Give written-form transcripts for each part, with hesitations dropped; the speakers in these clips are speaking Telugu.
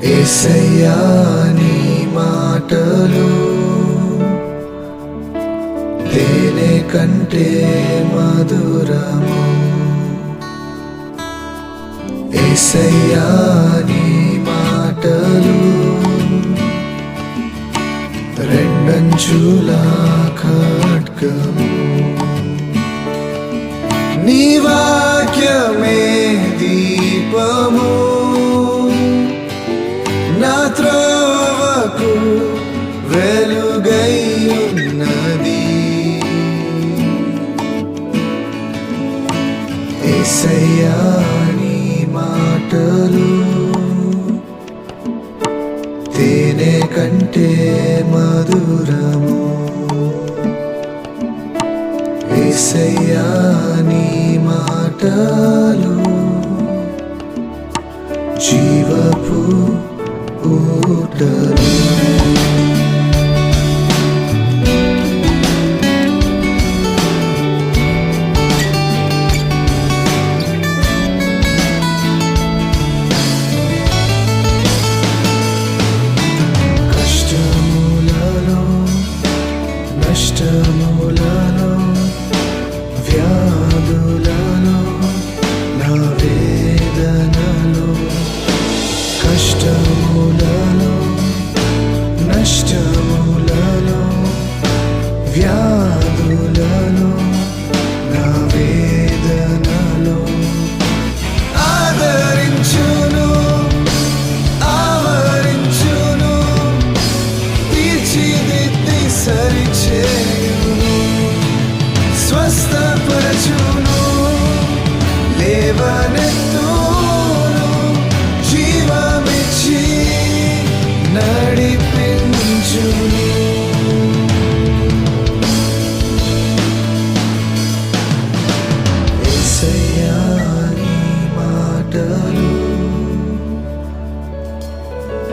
యేసయ్యా నీ మాటలు తేనె కంటే మధురము. యేసయ్యా నీ మాటలు రెండంచుల ఖడ్గము. నీ వాక్యమే దీపము నా త్రోవకు వెలుగై ఉన్నది. యేసయ్యా నీ మాటలు తేనె కంటే మధురము. యేసయ్యా నీ మాటలు జీవపు ఊటలు. కష్టములలో నష్టములలో వ్యాధులలో నా వేదనలో కష్టములలో నష్టములలో వ్యాధులలో నా వేదనలో ఆదరించును ఆవరించును తీర్చిదిద్ది సరిచేయును స్వస్థపరచును లేవనెత్తును జీవమిచ్చి నడిపించును. యేసయ్యా నీ మాటలు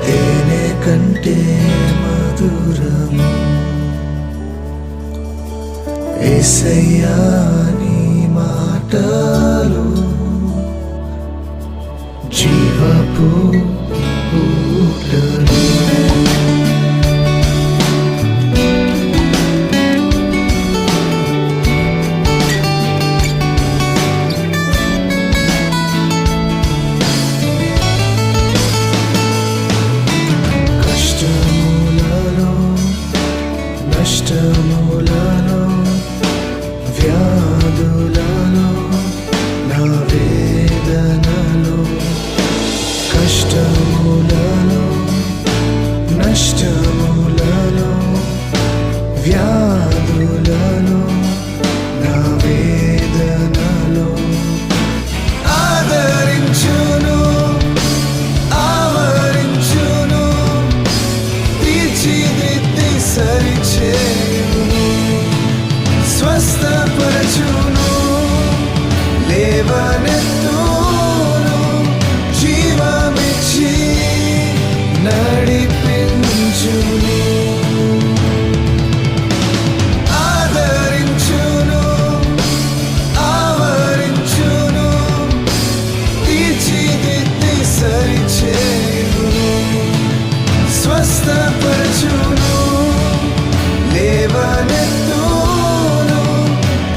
తేనె కంటే మధురము. యేసయ్యా నీ మాటలు జీవపు ఊటలు. కష్టములలో నష్టములలో వ్యాధులలో నా వేదనలో కష్టములలో నష్టములలో వ్యాధులలో నా వేదనలో ఆదరించును ఆవరించును తీర్చిదిద్ది సరిచేయును స్వస్థపరచును లేవనెత్తును జీవమిచ్చి నడిపించును. ఆదరించును ఆవరించును తీర్చిదిద్ది సరిచేయును స్వస్థపరచును లేవనెత్తును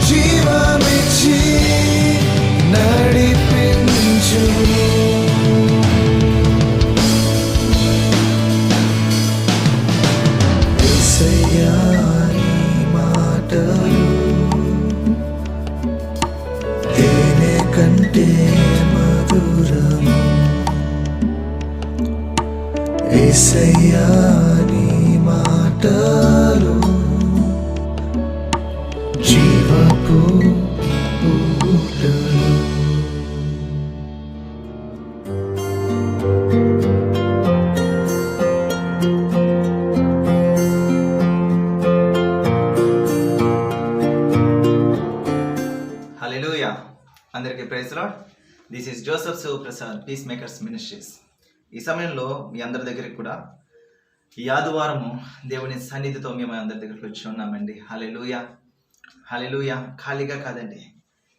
జీవమిచ్చి నడిపించును. యేసయ్యా నీ మాటలు తేనె కంటే మధురము. యేసయ్యా నీ మాటలు జీవపు ఊటలు. హల్లెలూయా. అందరికీ praise Lord. This is Joseph Shivaprasad, peace makers ministries. ఈ సమయంలో మీ అందరి దగ్గరికి కూడా ఈ ఆదివారము దేవుని సన్నిధితో మేము అందరి దగ్గరికి వచ్చి ఉన్నామండి. హల్లెలూయా హల్లెలూయా. ఖాళీగా కాదండి,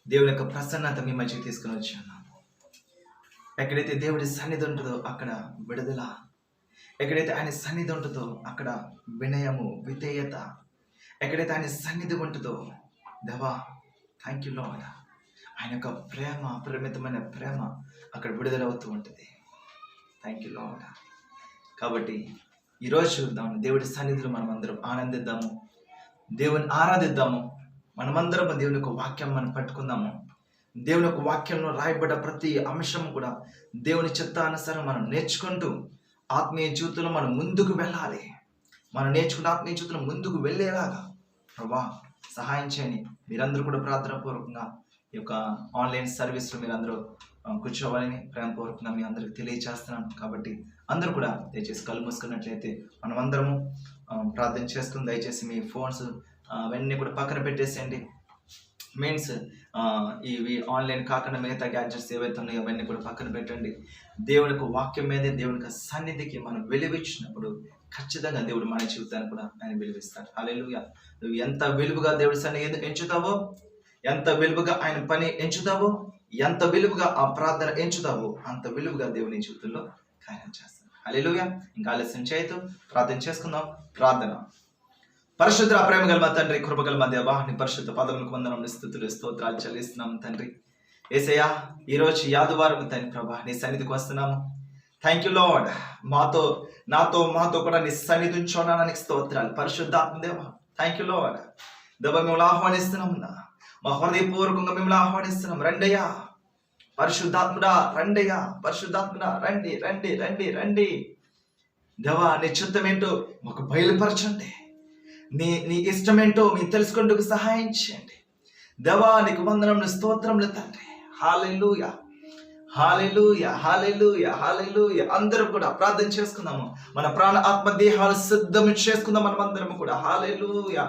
దేవుని యొక్క ప్రసన్నత మీ మధ్యకి తీసుకుని వచ్చి ఉన్నాము. ఎక్కడైతే దేవుడి సన్నిధి ఉంటుందో అక్కడ విడుదల, ఎక్కడైతే ఆయన సన్నిధి ఉంటుందో అక్కడ వినయము, విధేయత, ఎక్కడైతే ఆయన సన్నిధి ఉంటుందో దేవా థ్యాంక్ యూ లార్డ్, ఆయన యొక్క ప్రేమ, అపరిమితమైన ప్రేమ అక్కడ విడుదలవుతూ ఉంటుంది. Thank you lord. కాబట్టి ఈరోజు దేవుడి సన్నిధిలో మనం అందరం ఆనందిద్దాము, దేవుని ఆరాధిద్దాము. మనమందరం దేవుని యొక్క వాక్యం మనం పట్టుకుందాము. దేవుని యొక్క వాక్యంలో రాయబడ్డ ప్రతి అంశం కూడా దేవుని చిత్తానుసారం మనం నేర్చుకుంటూ ఆత్మీయ జీవితంలో మనం ముందుకు వెళ్ళాలి. మనం నేర్చుకున్న ఆత్మీయ జీవితంలో ముందుకు వెళ్ళేలాగా ప్రభా సహాయం చేయని మీరందరూ కూడా ప్రార్థనాపూర్వకంగా ఈ యొక్క ఆన్లైన్ సర్వీస్లో మీరందరూ కూర్చోవాలని ప్రేమపూర్వకంగా మీ అందరికి తెలియజేస్తున్నాను. కాబట్టి అందరూ కూడా దయచేసి కళ్ళు మూసుకున్నట్లయితే మనం అందరము ప్రార్థన చేసుకుని దయచేసి మీ ఫోన్స్ అవన్నీ కూడా పక్కన పెట్టేసేయండి. మీన్స్ ఇవి ఆన్లైన్ కాకుండా మిగతా గ్యాడ్జెట్స్ ఏవైతే ఉన్నాయో అవన్నీ కూడా పక్కన పెట్టండి. దేవునికి వాక్యం మీదే, దేవునికి సన్నిధికి మనం వెలువిచ్చినప్పుడు ఖచ్చితంగా దేవుడు మన జీవితాన్ని కూడా ఆయన వెలువిస్తాడు. హల్లెలూయా. నువ్వు ఎంత వెలుగుగా దేవుడి సన్నిధి ఎంచుతావో, ఎంత వెలుగుగా ఆయన పని ఎంచుతావో, ఎంత వెలుగుగా ఆ ప్రార్థన ఎంచుతావో అంత వెలుగుగా దేవుని జీవితంలో కార్యం చేస్తాడు. హల్లెలూయా. ఇంకా ఆలస్యం చేయొద్దు, ప్రార్థన చేసుకుందాం. ప్రార్థన. పరిశుద్ధ ప్రేమ గల మా తండ్రి, కృపగల మా దేవా, నీ పరిశుద్ధ పదములకు వందనములు, స్తుతులు, స్తోత్రాలు చెల్లిస్తున్నాం తండ్రి. యేసయ్యా ఈరోజు యాదువారం తండ్రి ప్రభా నీ సన్నిధికి వస్తున్నాము. Thank you lord. నాతో కూడా నీ సన్నిధి ఉంచుకోవడానికి స్తోత్రాలు. పరిశుద్ధాత్మ దేవా థ్యాంక్ యూ లార్డ్. దేవా మిమ్మల్ని ఆహ్వానిస్తున్నాము, మా హృదయపూర్వకంగా మిమ్మల్ని ఆహ్వానిస్తున్నాం. రండయ్యా పరిశుద్ధాత్ముడా, రండయ్యా పరిశుద్ధాత్ముడా, రండి రండి రండి రండి. దేవా నీ చిత్తం ఏంటో మాకు బయలుపరచండి. నీ ఇష్టమేంటో మీరు తెలుసుకుంటూ సహాయం చేయండి. దేవా నీకు వందనములు, స్తోత్రములు తండ్రి. హల్లెలూయా హల్లెలూయా హల్లెలూయా హల్లెలూయా. అందరూ కూడా ప్రార్థన చేసుకుందాము. మన ప్రాణ ఆత్మ దేహాలు సిద్ధం చేసుకుందాం మనం అందరం కూడా. Hallelujah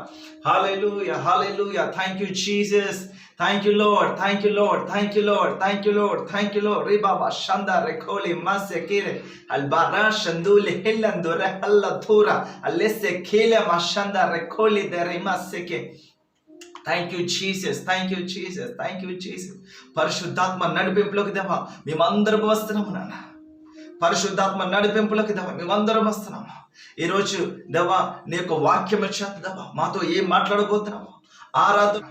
hallelujah hallelujah. Thank you Jesus, thank you lord, thank you lord, thank you lord, thank you lord, thank you lord. రే బాబా షందా రెకోలి మాసె కిరే అల్బారా షందూలి హెల్లందు రెహల్ల ధూరా అల్లెసె ఖేలె మషందా రెకోలి దెరే మాసెకే. Thank you Jesus, thank you Jesus, thank you Jesus. పరిశుద్ధాత్మ నడిపింపులోకి దేవా మేమందరం వస్తున్నాము నాన్న. పరిశుద్ధాత్మ నడిపింపులోకి దేవా మేమందరం వస్తున్నాము. ఈరోజు దేవా నీ యొక్క వాక్యం చేత దేవా మాతో ఏం మాట్లాడబోతున్నాము. ఆరాధన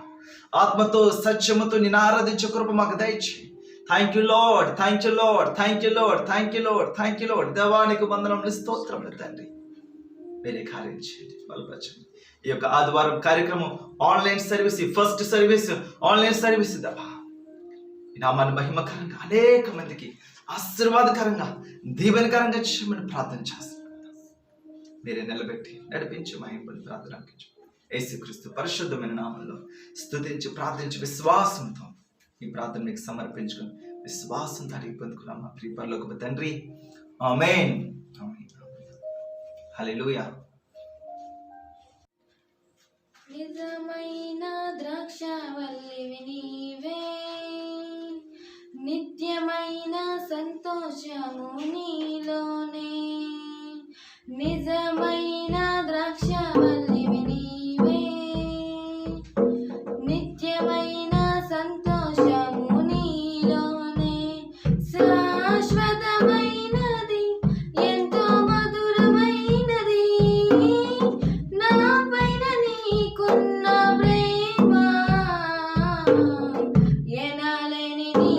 ఆత్మతో సత్యముతో నేను ఆరాధించే కృప మాకు దయచేయి. Thank you lord, thank you lord, thank you lord, thank you lord, thank you lord. దేవానికి వందనములు, స్తోత్రములు తండ్రి. వేరే కార్యం చేయండి, బలపరచండి. ఈ యొక్క ఆదివారం కార్యక్రమం online service, first service online service దేవా ఈ నామాన్ని మహిమకరంగా అనేక మందికి ఆశీర్వాదకరంగా దీవెనకరంగా చేయమని ప్రార్థన చేస్తున్నాను. మీరే నిలబెట్టి నడిపించి మహిమని ప్రార్థన యేసుక్రీస్తు పరిశుద్ధమైన నామంలో స్తుతించి ప్రార్థించి విశ్వాసంతో ఈ ప్రార్థన మీకు సమర్పించుకుని విశ్వాసంతో అడిగి పొందుకున్నాం మా ప్రియ పరలోకపు తండ్రి. ఆమేన్ ఆమేన్. హల్లెలూయా. నిజమైన ద్రాక్షవల్లివి నీవే, నిత్యమైన సంతోషము నీలోనే. నిజమైన ద్రాక్షవల్లివి నీవే, నిత్యమైన సంతోషము నీలోనే. శాశ్వతమైనది ఎంతో మధురమైనది నా పైన నీకున్న ప్రేమ, ఎనలేని నీ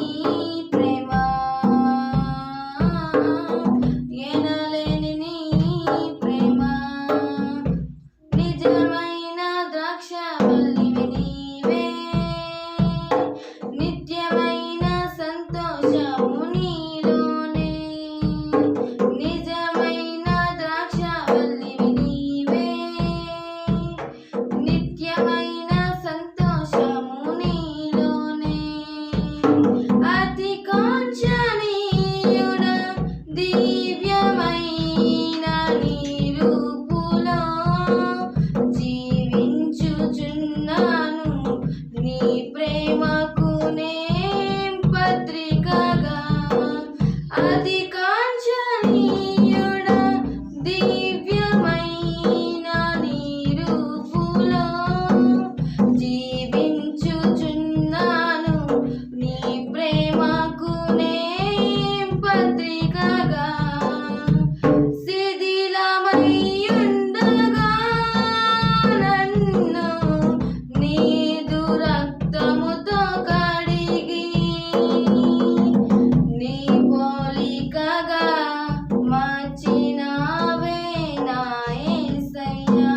ప్రేమ, ఎనలేని నీ ప్రేమ. శిథిలమయ్యుండగా నన్ను నీదు రక్తముతో కడిగి నీ పోలికగా మార్చినావే నా యేసయ్యా.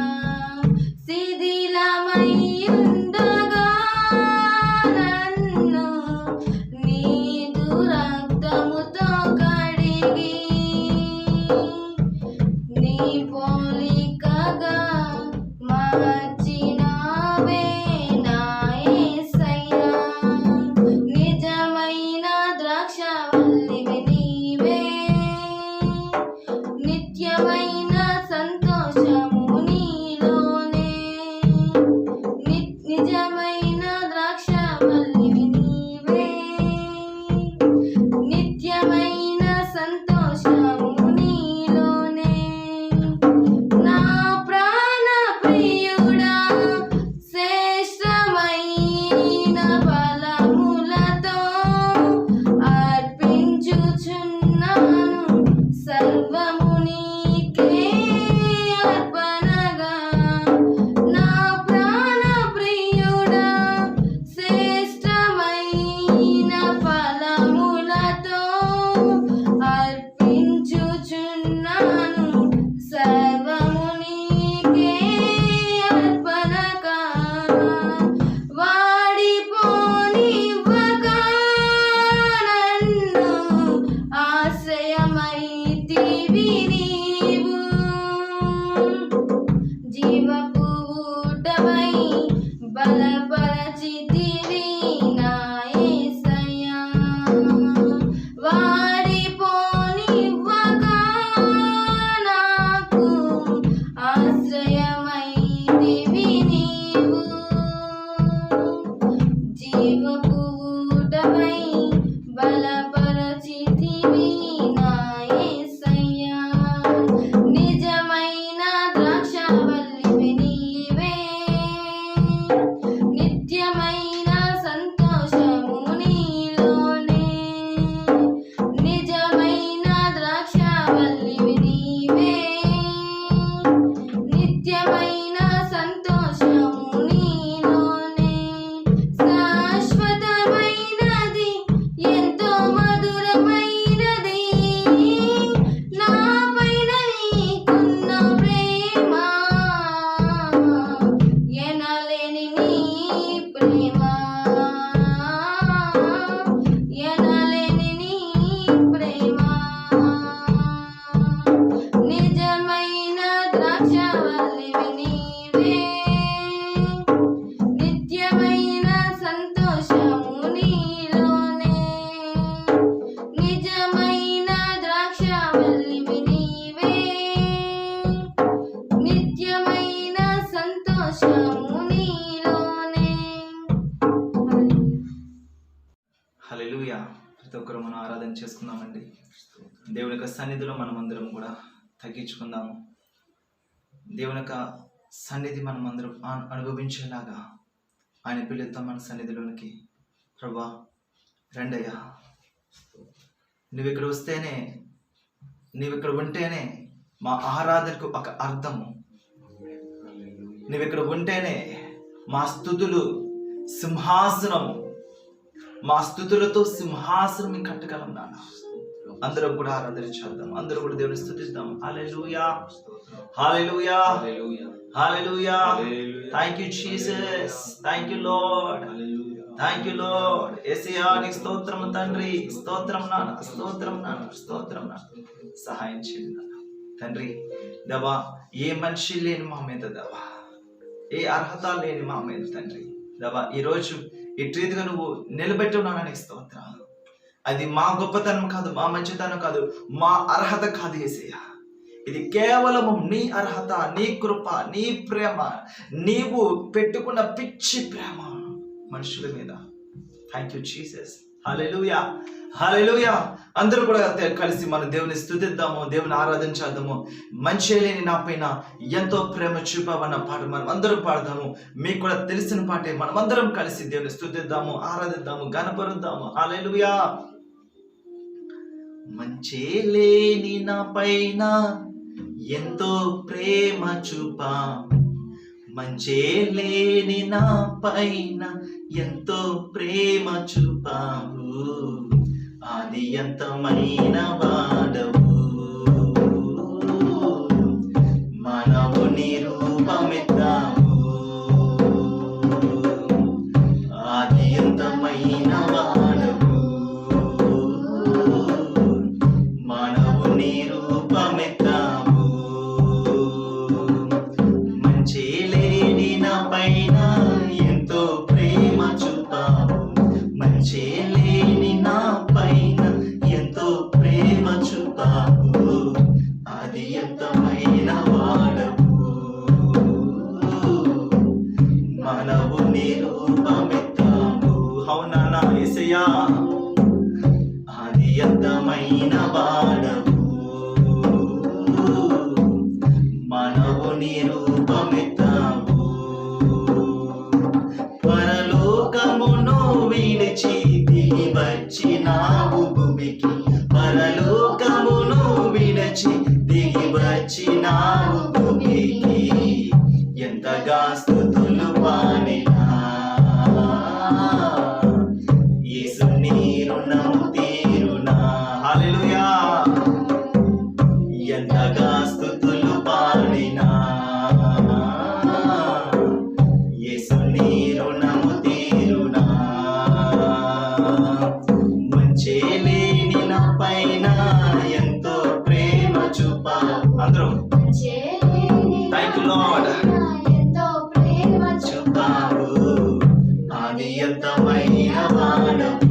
శిథిలమయ్యుండగా నన్ను నీదు రక్తముతో కడిగి నీ పోలికగా మార్చినావే నా యేసయ్యా. నిజమైన ద్రాక్షవల్లివి నీవే, నిత్యమైన సంతోషము నీలోనే. నిజమైన ద్రాక్షవల్లివి నీవే, నిత్యమైన సంతోషము నీలోనే. నా ప్రాణ ప్రియుడా శ్రేష్టమైన ఫలములతో అర్పించుచున్నాను సర్వము నీకే అర్పణగా. నా ప్రాణ ప్రియుడా శ్రేష్టమైన ఫలములతో అర్పించుచున్నాను సర్వము నీకే అర్పణగా. వాడిపోనివ్వక నన్ను ఆశ్రయమైతివి నీవు. జీవపు ఊటమై బలపరచితివి నా యేసయ్యా. వాడిపోనివ్వక నాకు ఆశ్రయమైతివి నీవు. జీవపు ఊటమై బలపరచితివి నా యేసయ్యా. నిజమైన ద్రాక్షవల్లివి నీవే, నిత్యమైన సంతోషము నీలోనే. నిజమైన ద్రాక్షవల్లివి నీవే, నిత్యమైన సంతోషము నీలోనే. శాశ్వతమైనది ఎంతో మధురమైనది నాపైన నీకున్న ప్రేమ. ఎనలేని నీ ప్రేమ, ఎనలేని నీ ప్రేమ. నిజమైన ద్రాక్షవల్లివి నీవే, నిత్యమైన సంతోషము నీలోనే. నిజమైన ద్రాక్షవల్లివి నీవే, నిత్యమైన సంతోషము నీలోనే. హల్లెలూయా. ప్రతి ఒక్కరు మనం ఆరాధన చేసుకుందామండి. దేవుని యొక్క సన్నిధిలో మనమందరం కూడా తగ్గించుకుందాము. దేవుని యొక్క సన్నిధి మనమందరం అనుభవించేలాగా ఆయన పిలుద్దాం మన సన్నిధిలోనికి. ప్రభా రండయ్యా, నువ్వు ఇక్కడ వస్తేనే, నువ్వు ఇక్కడ ఉంటేనే మా ఆరాధనకు ఒక అర్థము. నువ్వు ఇక్కడ ఉంటేనే మా స్తుతులు సింహాసనము, మా స్తుతులతో సింహాసనం కట్టగలం నాన్న. అందరం కూడా ఆరాధన చేద్దాం, అందరూ కూడా దేవుని స్తుతిద్దాం. Hallelujah, hallelujah, hallelujah. Thank you Jesus, thank you lord, thank you lord. యేసయ్యా నీకు స్తోత్రం తండ్రి, స్తోత్రం నాన్న, స్తోత్రం నాన్న, స్తోత్రం నాన్న. సహాయం చేయండి నాన్న తండ్రి. దేవా ఏ మనిషి లేని మా మీద దేవా, ఏ అర్హత లేని మా మీద తండ్రి దేవా, ఈరోజు ఇటు రీతిగా నువ్వు నిలబెట్టి ఉన్నాను నీకు స్తోత్రాలు. అది మా గొప్పతనం కాదు, మా మంచితనం కాదు, మా అర్హత కాదు యేసయ్యా. ఇది కేవలం నీ అర్హత, నీ కృప, నీ ప్రేమ, నీవు పెట్టుకున్న పిచ్చి ప్రేమ మనుషుల మీద. Thank you Jesus. Hallelujah, hallelujah. అందరూ కూడా కలిసి మన దేవుని స్తుతిద్దాము, దేవుని ఆరాధించేద్దాము. మంచి లేని నా పైన ఎంతో ప్రేమ చూపావన్న పాట మనం అందరం పాడదాము. మీకు కూడా తెలిసిన పాటే మనం అందరం కలిసి దేవుని స్తుతిద్దాము, ఆరాధిద్దాము, గణపరుద్దాము. హల్లెలూయా. మంచే లేని నా పైన ఎంతో ప్రేమ చూపా, మంచే లేని నా పైన ఎంతో ప్రేమ చూపావు, ఆది అంతమైన వాడవు, మానవుని రూపమెత్తావు, ఆది అంతమైన వాడవు, మానవుని రూపమెత్తావు, మంచే లేని నా పైన ఎంతో ప్రేమ చూపావు, మంచే లేని నా పైన ఎంతో ప్రేమ చూపావు, అది ఎంతమైన వాడవు, మానవుని రూపమెత్తావు. అవునా నా యేసయ్యా, అది ఎంతమైన వాడవు, మానవుని రూపమెత్తావు, పరలోకమును విడిచి దిగి వచ్చినావు భూమికి, పరలోకమును విడిచి దిగి వచ్చినావు భూమికి, ఎంతగా స్తుతులు పాడినా యేసు నీ రుణము తీరునా. హల్లెలూయా. ఎంతగా స్తుతులు పాడినా యేసు నీ రుణము తీరునా, మంచే లేని నా పైన ఎంతో ప్రేమ చూపావు. అందరూ థ్యాంక్ యూ లార్డ్. చూపావు, అది ఎంతమైన వాడవు,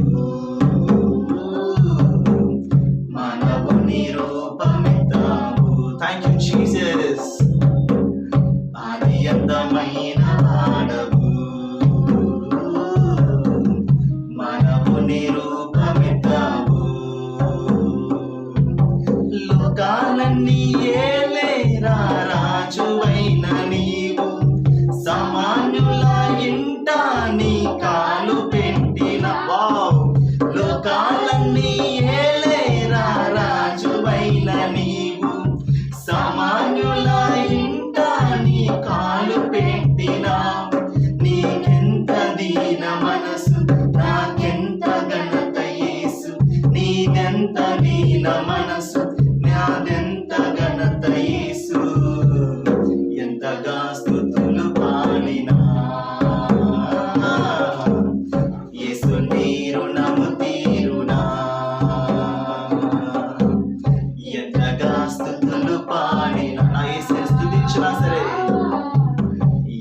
మానవుని రూపమెత్తావు. Thank you Jesus. అది ఎంతమైన వాడవు, మానవుని రూపమెత్తావు, లోకాలన్నీ ఏలేరా రాజువైన నీవు, సామాన్యుల ఇంట నీ కాలు పెట్టిన వావ్, లోకాలన్నీ ఏలేరా రాజువైన నీవు, సామాన్యుల ఇంట నీ కాలు పెట్టినావు, నీకెంత దీన మనసు, నాకెంత ఘనత యేసు, నీదెంత దీన మనసు, నాదెంత ఘనత యేసు, ఎంతగా స్తుతులు పాడినా యేసు నీ రుణము తీరునా, ఎంతగా స్తుతులు పాడినా నా యేసుని స్తుతించినా సరే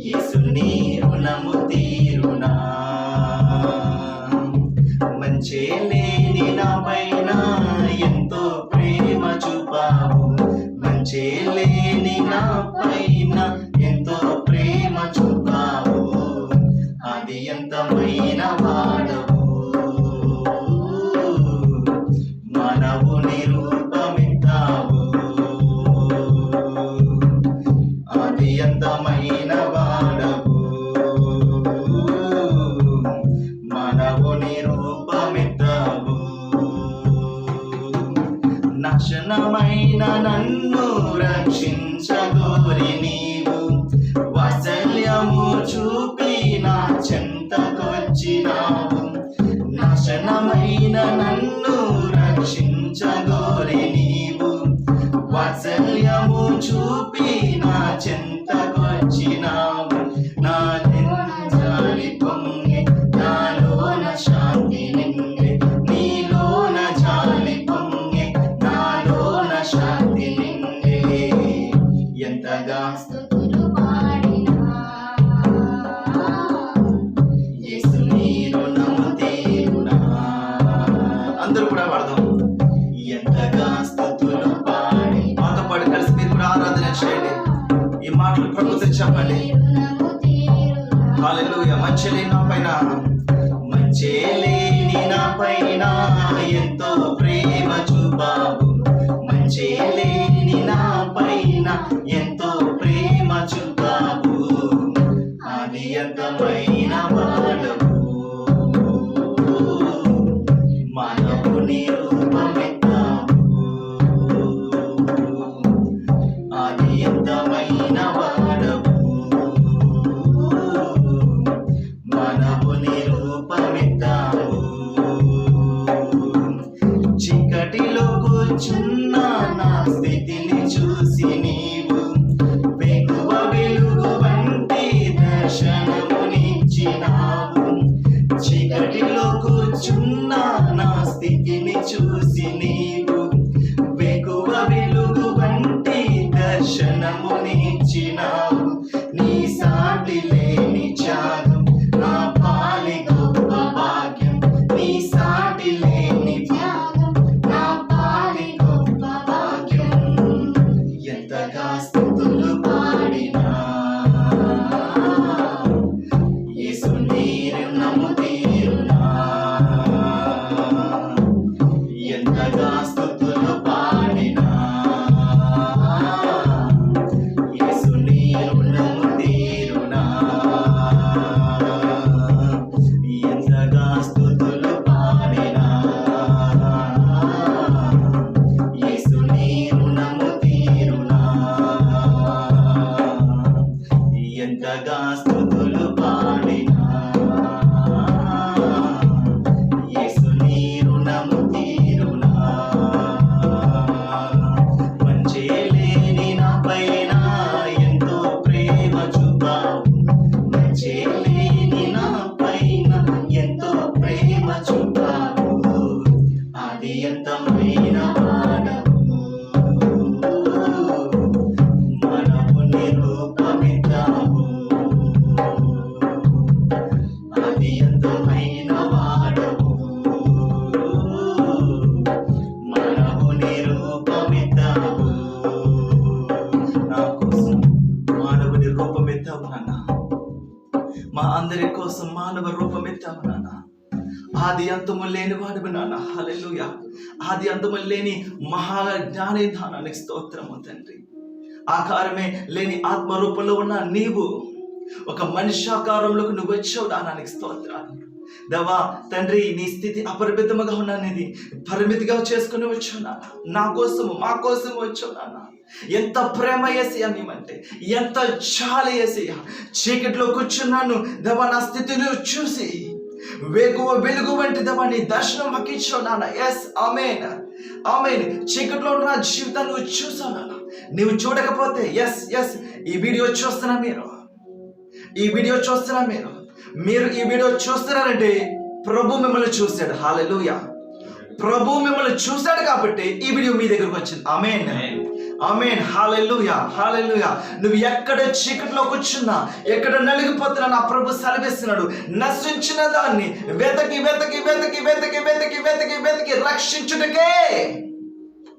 యేసు నీ రుణము తీరునా, మంచే లేని నా పైన ఎంతో ప్రేమ చూపావు, మంచే లేని నా పైన ఎంతో ప్రేమ చూపావు, అది ఎంతమైన వాడవు, మానవుని రూపమెత్తావు, అది ఎంతమైన వాడవు, మానవుని రూపమెత్తావు, నాశనమైన నన్ను రక్షించగోరి నీవు, వాత్సల్యము చూపి నా చెంతకొచ్చినావు, నాశనమైన నన్ను రక్షించగోరి నీవు, వాత్సల్యము చూపి నా చెంతకొచ్చినావు, నా జాలి పొంగి నాలోన శాంతి నిండే, నీలోన జాలి పొంగి నాలోన శాంతి నిండే, ఎంతగా స్తుతులు పాడినా యేసు నీ రుణము తీరునా. అందరూ కూడా పాడదాం. ఎంతగా స్తుతులు పాడి మాతో పాటు కలిసి మీరు కూడా ఆరాధన చేయండి. ఈ మాటలు ప్రభుత్వం చెప్పండి. హల్లెలూయా. మంచే లేని నా పైన, మంచే లేని నా పైన ఎంతో ప్రేమ చూపావు, మంచే లేని నా పైన ఎంతో ప్రేమ చూపావు, అది ఎంతమైన వాడవు, మానవుని రూపమెత్తావు, స్థితిని చూసి నీవు వెలుగు వెలుగు వంటి దర్శనమునిచ్చినావు. చీకటిలో కూర్చున్న నా స్థితిని చూసి నీవు వెలుగు వెలుగు వంటి దర్శనమునిచ్చినావు. నీ సాటి లేని త్యాగం నా పాలి గొప్ప భాగ్యం. నీ సాటి లేని త్యాగం నా పాలి గొప్ప భాగ్యం. ఎంతగా స్తుతులు పాడినా యేసు నీ రుణము తీరునా. ఎంతగా స్తుతులు పాడినా యేసు నీ రుణము తీరునా. ఎంతగా స్తుతులు పాడినా యేసు నీ రుణము తీరునా. ఎంతగా స్తుతులు పాడినా యేసు నీ రుణము తీరునా. మంచే లేని నా పైన ఎంతో ప్రేమ చూపావు. మంచే లేని నా పైన ఎంతో ప్రేమ చూపావు. అది ఎంతమైన వాడవు. మనము నిరూపమిద్దాము. అది ఎంతమైన వాడవు. మనము నిరూపమిద్దాము. నా కోసం మానవుని రూపమెత్తావు నాన్న. మా అందరి కోసం మానవ రూపమెత్తావు నాన్న. ఆది అంతము లేని వాడువు నాన్న. హల్లెలూయా. ఆది అంతము లేని మహాజ్ఞాని దానానికి స్తోత్రము తండ్రి. ఆకారమే లేని ఆత్మ రూపంలో ఉన్న నీవు ఒక మనుష్యాకారంలోకి నువ్వు వచ్చావు దానానికి స్తోత్రాలు. దేవా తండ్రి, నీ స్థితి అపరిమితముగా ఉన్నది పరిమితిగా చేసుకుని వచ్చావు నాన్న. నా కోసము మా కోసం వచ్చావు నాన్న. ఎంత ప్రేమ యేసయ్యా మేమంటే, ఎంత చాలు యేసయ్యా. చీకటిలో కూర్చున్నాను దేవా, నా స్థితిని చూసి వెలుగు వంటి దేవా నీ దర్శనం మాకు ఇచ్చావు నాన్న. ఎస్ ఆమేన్ ఆమేన్. చీకటిలో ఉన్న నా జీవితాన్ని నువ్వు చూసావు నాన్న. నువ్వు చూడకపోతే ఎస్ ఎస్ ఈ వీడియో చూస్తున్నా మీరు ఈ వీడియో చూస్తున్నారంటే ప్రభు మిమ్మల్ని చూశాడు. హల్లెలూయా. ప్రభు మిమ్మల్ని చూశాడు కాబట్టి ఈ వీడియో మీ దగ్గరకు వచ్చింది. ఆమేన్ ఆమేన్. హల్లెలూయా హల్లెలూయా. నువ్వు ఎక్కడ చీకటిలో కూర్చున్నా, ఎక్కడ నలిగిపోతున్నా నా ప్రభు సెలవిస్తున్నాడు. నశించిన దాన్ని వెతకి వెతకి వెతకి వెతకి వెతకి వెతకి వెతకి రక్షించుటకే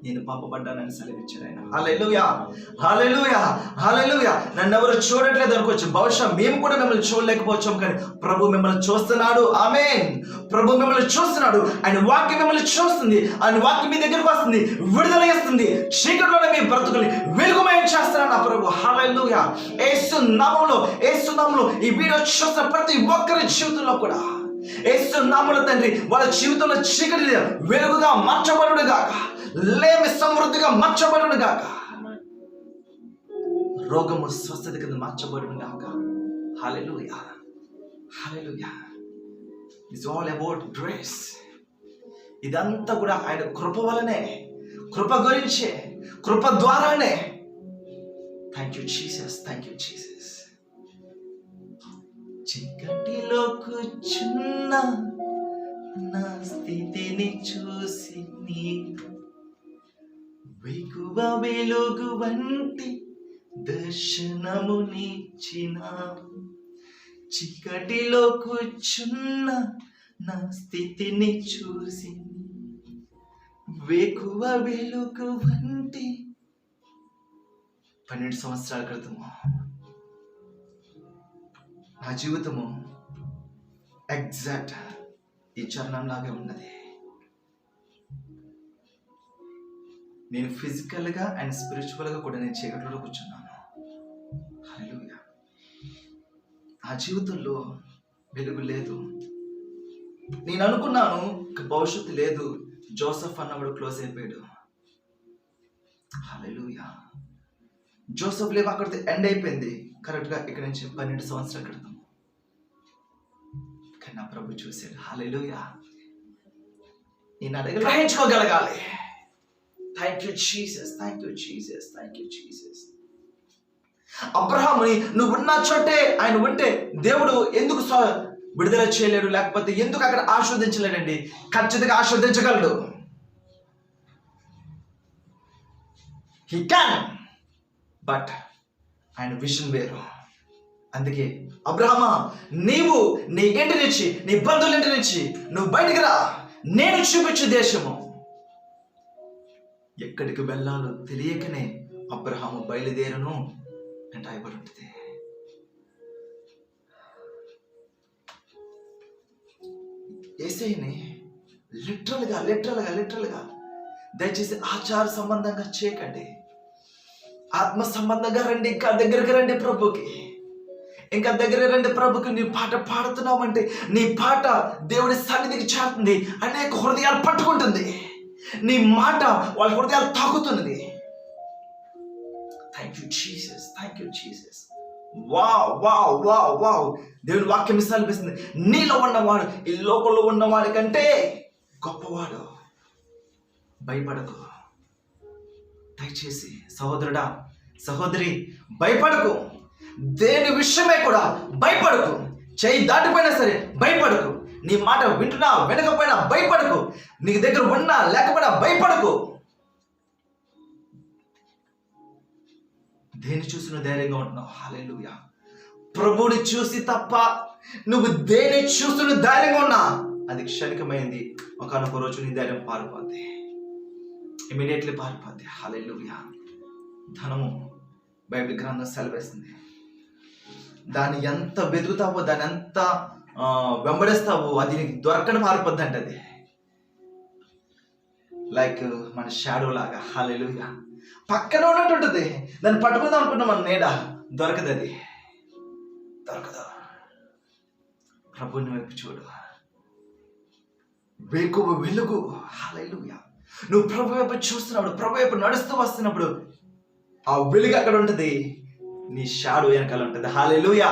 నేను పాపపడ్డానని సెలవిచ్చాడు ఆయన. హల్లెలూయా హల్లెలూయా హల్లెలూయా. నన్ను ఎవరు చూడట్లేదు అనుకోవచ్చు. బహుశా మేము కూడా మిమ్మల్ని చూడలేకపోవచ్చాం, కానీ ప్రభు మిమ్మల్ని చూస్తున్నాడు. ఆమేన్. ప్రభు మిమ్మల్ని చూస్తున్నాడు. ఆయన వాక్యం మిమ్మల్ని చూస్తుంది. ఆయన వాక్యం మీ దగ్గరకు వస్తుంది, విడుదల ఇస్తుంది. చీకటిలోనే మీ బ్రతుకుని వెలుగుమయం చేస్తున్నాడు నా ప్రభు. హల్లెలూయా. యేసు నామములో ఈ వీడియో చూస్తున్న ప్రతి ఒక్కరి జీవితంలో కూడా యేసు నామములో తండ్రి వాళ్ళ జీవితంలో చీకటి వెలుగుగా మార్చబడును గాక. లేమి సమృద్ధిగా మార్చబడును గాక. రోగము స్వస్థత కింద మార్చబడును గాక. Hallelujah hallelujah. It's all about grace. ఇదంతా కూడా ఆయన కృప వలనే, కృప గురించే, కృప ద్వారానే. Thank you Jesus, thank you Jesus. చీకటిలో కూర్చున్న నా స్థితిని చూసి నీవు వెలుగు వెలుగు వంటి దర్శనమునిచ్చినావు. చీకటిలో కూర్చున్న నా స్థితిని చూసి వెలుగు వెలుగు వంటి 12 సంవత్సరాల క్రితము నా జీవితము ఎగ్జాక్ట్ ఈ చరణంలాగే ఉన్నది. నేను ఫిజికల్గా అండ్ స్పిరిచువల్గా కూడా నేను చీకటిలో కూర్చున్నాను. హల్లెలూయా. ఆ జీవితంలో వెలుగు లేదు. నేను అనుకున్నాను భవిష్యత్తు లేదు. జోసెఫ్ అన్నవాడు క్లోజ్ అయిపోయాడు. హల్లెలూయా. జోసెఫ్ లేవు అక్కడితో ఎండ్ అయిపోయింది. కరెక్ట్గా ఇక్కడ నుంచి 12 సంవత్సరాల క్రితం. కానీ నా ప్రభు చూశాడు. హల్లెలూయా. నేను గ్రహించుకోగలగాలి. Thank you Jesus, thank you Jesus, thank you Jesus. అబ్రహాముని నువ్వు ఉన్న చోటే ఆయన ఉంటే దేవుడు ఎందుకు విడుదల చేయలేడు, లేకపోతే ఎందుకు అక్కడ ఆస్వాదించలేడండి? ఖచ్చితంగా ఆస్వాదించగలడు. హీ క్యాన్, బట్ ఆయన విజన్ వేరు. అందుకే అబ్రహమా, నీవు నీ ఇంటి నుంచి, నీ బంధువుల ఇంటి నుంచి నువ్వు బయటికి రా, నేను చూపించు దేశము. ఎక్కడికి వెళ్ళాలో తెలియకనే అబ్రహాము బయలుదేరను అంటే రాయబడి ఉంటుంది. యేసయ్యని లిటరల్గా దయచేసి ఆచార సంబంధంగా చేయకండి. ఆత్మ సంబంధంగా రండి, ఇంకా దగ్గరికి రండి ప్రభుకి, ఇంకా దగ్గర రండి ప్రభుకి. నీ పాట పాడుతున్నామంటే నీ పాట దేవుడి సన్నిధికి చేరుతుంది, అనేక హృదయాలు పట్టుకుంటుంది, నీ మాట వాళ్ళ హృదయాలు తాకుతున్నది. Thank you Jesus, thank you Jesus. Wow wow wow wow. దేవుని వాక్యం సెలవిస్తుంది, నీలో ఉన్నవాడు ఈ లోకంలో ఉన్నవాడి కంటే గొప్పవాడు. భయపడకు. దయచేసి సహోదరుడా, సహోదరి, భయపడకు. దేని విషయమే కూడా భయపడకు. చేయి దాటిపోయినా సరే భయపడకు. నీ మాట వింటున్నా వినకపోయినా భయపడకు. నీ దగ్గర ఉన్నా లేకపోయినా భయపడకు. దేని చూసి నువ్వు ధైర్యంగా ఉంటున్నావు? హల్లెలూయా. ప్రభువుని చూసి తప్ప నువ్వు దేని చూసి నువ్వు ధైర్యంగా ఉన్నా అది క్షణికమైంది. ఒకనొక రోజు నీ ధైర్యం పారిపోద్ది, ఇమీడియట్లీ పారిపోద్ది. హల్లెలూయా. ధనము బైబిల్ గ్రంథం సెలవేస్తుంది, దాన్ని ఎంత వెతుకుతావో, దాన్ని ఎంత వెంబడిస్తావో అది నీకు దొరకని పారిపోద్ది అంటే అది లైక్ మన షాడో లాగా. హల్లెలూయా. పక్కన ఉన్నట్టు ఉంటుంది, దాన్ని పట్టుకుందాం అనుకున్నా మన నీడ దొరకదు, అది దొరకదు. ప్రభుని వైపు చూడు, వేకువ వెలుగు. హల్లెలూయా. నువ్వు ప్రభు వైపు చూస్తున్నప్పుడు, ప్రభు వైపు నడుస్తూ వస్తున్నప్పుడు ఆ వెలుగు అక్కడ ఉంటుంది, నీ షాడో వెనకాల ఉంటుంది. హల్లెలూయా.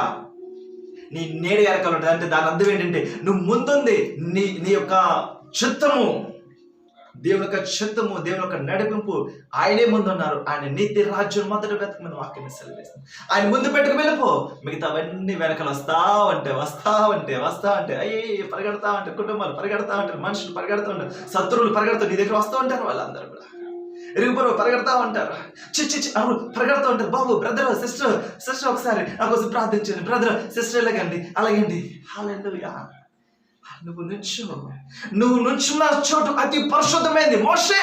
నీ నీడ వెనకాల ఉంటుంది. అంటే దాని అర్థం ఏంటంటే నువ్వు ముందుంది నీ యొక్క చిత్తము, దేవుని యొక్క చిత్తము, దేవుని యొక్క నడిపింపు. ఆయనే ముందు ఉన్నారు. ఆయన నీతి రాజ్యం మొదటి వెతకమని వాక్యం సెలవిస్తుంది. ఆయన ముందు పెట్టుకు వెళ్ళిపో, మిగతావన్నీ వెనకాల వస్తా ఉంటే అయ్యే పరిగెడతా ఉంటే, కుటుంబాలు పరిగెడతా ఉంటారు, మనుషులు పరిగెడతా ఉంటారు, శత్రువులు పరిగెడతారు, నీ దగ్గర వస్తూ ఉంటారు. వాళ్ళందరూ కూడా ఇరుగుపరు పరిగెడతా ఉంటారు, చిచ్చి అవును పరిగెడతా ఉంటారు. బాబు, బ్రదర్, సిస్టర్ ఒకసారి నా కోసం ప్రార్థించండి, బ్రదర్ సిస్టర్ అలాగండి. హల్లెలూయా. నువ్వు నుంచున్న చోటు అతి పరిశుద్ధమైంది. మోషే,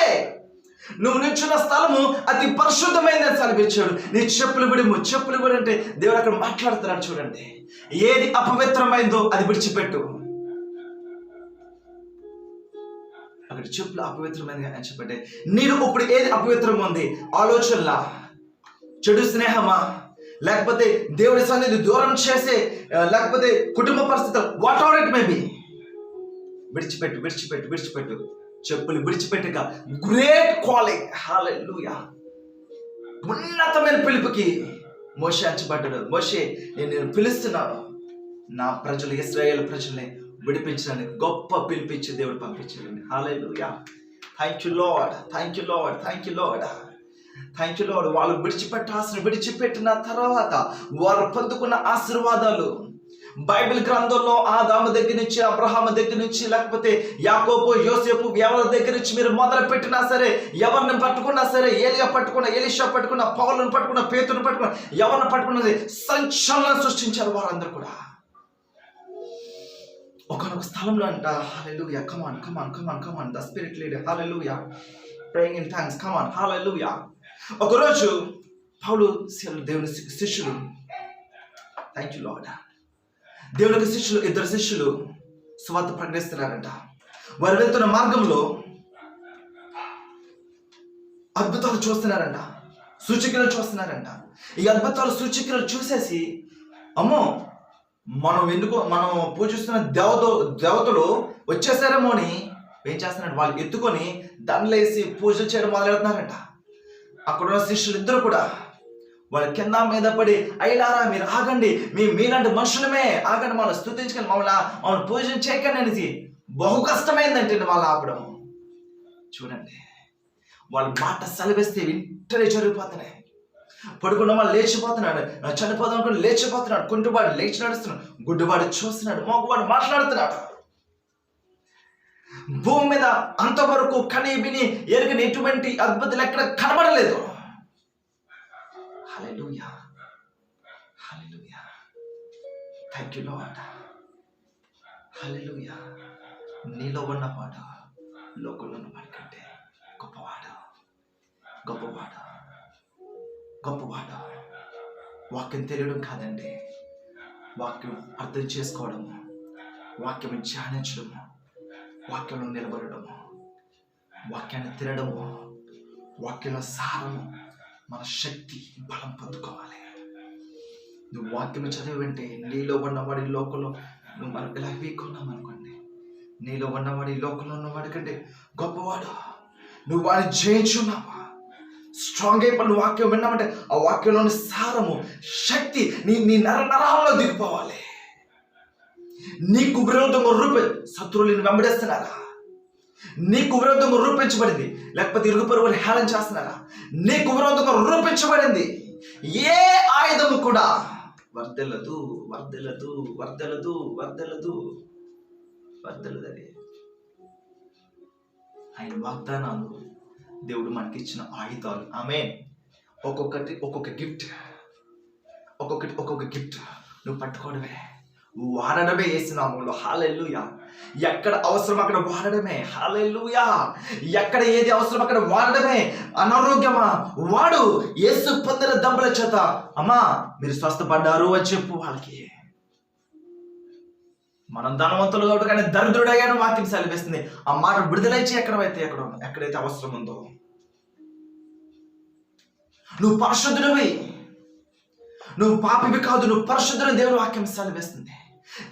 నువ్వు నుంచున్న స్థలము అతి పరిశుద్ధమైంది అని సెలవిచ్చాడు. నీ చెప్పులు విడి అంటే దేవుడు అక్కడ మాట్లాడుతున్నాడు. చూడండి, ఏది అపవిత్రమైందో అది విడిచిపెట్టు. అక్కడ చెప్పులు అపవిత్రమైనదిగా ఎంచబడ్డాయి. నీరు ఇప్పుడు ఏది అపవిత్రంగా ఉంది? ఆలోచనలా, చెడు స్నేహమా, లేకపోతే దేవుడి సన్నిధి దూరం చేసే, లేకపోతే కుటుంబ పరిస్థితులు, what ever it may be, విడిచిపెట్టు. చెప్పులు విడిచిపెట్టక గ్రేట్ కాలింగ్. హల్లెలూయా. ఉన్నతమైన పిలుపుకి మోషే అంచబడ్డాడు. మోషే, నేను పిలుస్తున్నాను, నా ప్రజలు ఇశ్రాయేలు ప్రజల్ని విడిపించడానికి గొప్ప పిలిపించి దేవుడు పంపించాడు. హల్లెలూయా. Thank you lord. వాళ్ళు విడిచిపెట్టిన తర్వాత వారు పొందుకున్న ఆశీర్వాదాలు బైబిల్ గ్రంథంలో ఆదాము దగ్గర నుంచి, అబ్రహాము దగ్గర నుంచి, లేకపోతే యాకోబు, యోసేపు, ఎవరి దగ్గర నుంచి మీరు మొదలు పెట్టినా సరే, ఎవరిని పట్టుకున్నా సరే, ఏలియా పట్టుకున్నా, ఎలీషా పట్టుకున్నా, పౌలును పట్టుకున్నా, పేతురును పట్టుకున్నా, ఎవరిని పట్టుకున్నది సంచలనం సృష్టించారు వారందరూ కూడా. ఒకనొక స్థలంలో అంట, hallelujah, come on the spirit lead, hallelujah, praying in thanks, come on, hallelujah. ఒకరోజు పౌలు దేవుని శిష్యులు, థ్యాంక్ యూ లార్డ్, దేవుని యొక్క శిష్యులు, ఇద్దరు శిష్యులు సువార్త ప్రకటిస్తున్నారంట. వారు వెళ్తున్న మార్గంలో అద్భుతాలు చూస్తున్నారంట, సూచికలు చూస్తున్నారంట. ఈ అద్భుతాలు సూచికలు చూసేసి, అమ్మో మనం పూజిస్తున్న దేవతలు వచ్చేసారేమో అని ఏం చేస్తున్నారంట, వాళ్ళు ఎత్తుకొని దండలేసి పూజలు చేయడం మొదలెడుతున్నారంట. అక్కడున్న శిష్యులు ఇద్దరు కూడా వాళ్ళ కింద మీద పడి, అయ్యారా మీరు ఆగండి, మీలాంటి మనుషులమే, ఆగండి, మనం స్తుతించకండి, మమ్మల్ని పూజ చేయకండి అనేసి బహు కష్టమైందంటే వాళ్ళు ఆపడం. చూడండి, వాళ్ళ మాట సెలవిస్తే వెంటనే జరిగిపోతున్నాయి. పడుకున్న వాళ్ళు లేచిపోతున్నాడు, చనిపోదాం అనుకుని లేచిపోతున్నాడు, కుంటువాడు లేచి నడుస్తున్నాడు, గుడ్డువాడు చూస్తున్నాడు, మోగవాడు మాట్లాడుతున్నాడు. భూమి మీద అంతవరకు కని విని ఎరుగని ఎటువంటి అద్భుతాలు ఎక్కడ కనబడలేదు. హల్లెలూయా, హల్లెలూయా, థాంక్యూ లార్డ్, హల్లెలూయా. నీలో ఉన్నవాడు లోకంలో ఉన్నవాడి కంటే గొప్పవాడు, గొప్పవాడు, గొప్పవాడు. వాక్యం తెలియడం కాదండి, వాక్యం అర్థం చేసుకోవడము, వాక్యం ధ్యానించడము, వాక్యంలో నిలబడము, వాక్యాన్ని తినడము, వాక్యంలో సారము, మన శక్తి బలం పొందుకోవాలి. నువ్వు వాక్యం చదివంటే నీలో ఉన్నవాడి లోకంలో నువ్వు మనం ఇలా వీక్ ఉన్నాం అనుకోండి, నీలో ఉన్నవాడి లోకంలో ఉన్నవాడి కంటే గొప్పవాడు. నువ్వు వాడిని జయించున్నావా, స్ట్రాంగ్ అయిపోయిన వాక్యం విన్నామంటే ఆ వాక్యంలోని సారము, శక్తి నీ నరాల్లో దిగిపోవాలి. నీకు విరోధంగా శత్రువులను వెంబడేస్తున్నారా? నీకు విరోధంగా రూపించబడింది, లేకపోతే ఇరుగు పొరుగుని హేళన చేస్తున్నారా? నీకు విరోధంగా రూపించబడింది ఏ ఆయుధము కూడా వర్ధలదు, వర్ధలదు, వర్ధలదు, వర్ధలదు, వర్ధలదని. ఆయన వాగ్దానాలు దేవుడు మనకి ఇచ్చిన ఆయుధాలు. ఆమేన్. ఒక్కొక్క గిఫ్ట్, ఒక్కొక్క గిఫ్ట్ నువ్వు పట్టుకోవడమే, వాడడమే యేసు నామములో. హల్లెలూయా. ఎక్కడ అవసరం అక్కడ వాడడమే. హల్లెలూయా. ఎక్కడ ఏది అవసరం అక్కడ వాడడమే. అనారోగ్యమా, వాడు. యేసు పొందిన దెబ్బల చేత అమ్మా మీరు స్వస్థపడ్డారు అని చెప్పు వాళ్ళకి. మనం ధనవంతులు కాబట్టి కానీ దరిద్రుడయ్యాను వాక్యం సెలవిస్తుంది. ఆ మాట విడుదలైచి ఎక్కడైతే అవసరం ఉందో. నువ్వు పరిశుద్ధుడివి, నువ్వు పాపివి కాదు, నువ్వు పరిశుద్ధుని దేవుడు వాక్యం సెలవిస్తుంది.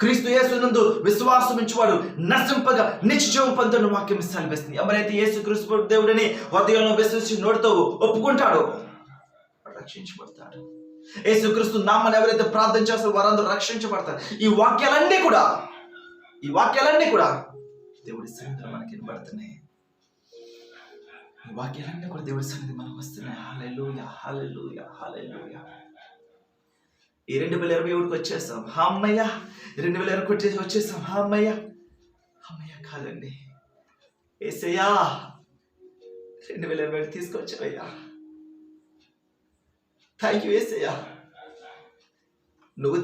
క్రీస్తు యేసునందు విశ్వాసం ఉంచువాడు నశింపగా నిత్య జీవం పొందున వాక్యం సెలవిస్తుంది. ఎవరైతే యేసు క్రీస్తు దేవుడిని హృదయంలో విశ్వసించి నోటితో ఒప్పుకుంటాడో రక్షించబడతాడు. యేసు క్రీస్తు నామమున ఎవరైతే ప్రార్థన చేస్తారో వారందరూ రక్షించబడతారు. ఈ వాక్యాలన్నీ కూడా దేవుడి సన్నిధిలో మనకి వినబడుతున్నాయి. ఈ వాక్యాలన్నీ కూడా దేవుడి సన్నిధి మనకు వస్తున్నాయి. హల్లెలూయా, హల్లెలూయా, హల్లెలూయా. ఈ 2021కి వచ్చేసాం. అమ్మయ్య, 2020 వచ్చేసాం. అమ్మయ్య కాదండి, యేసయ్యా 2020 తీసుకొచ్చావయ్యా. థ్యాంక్ యూ యేసయ్యా. నువ్వు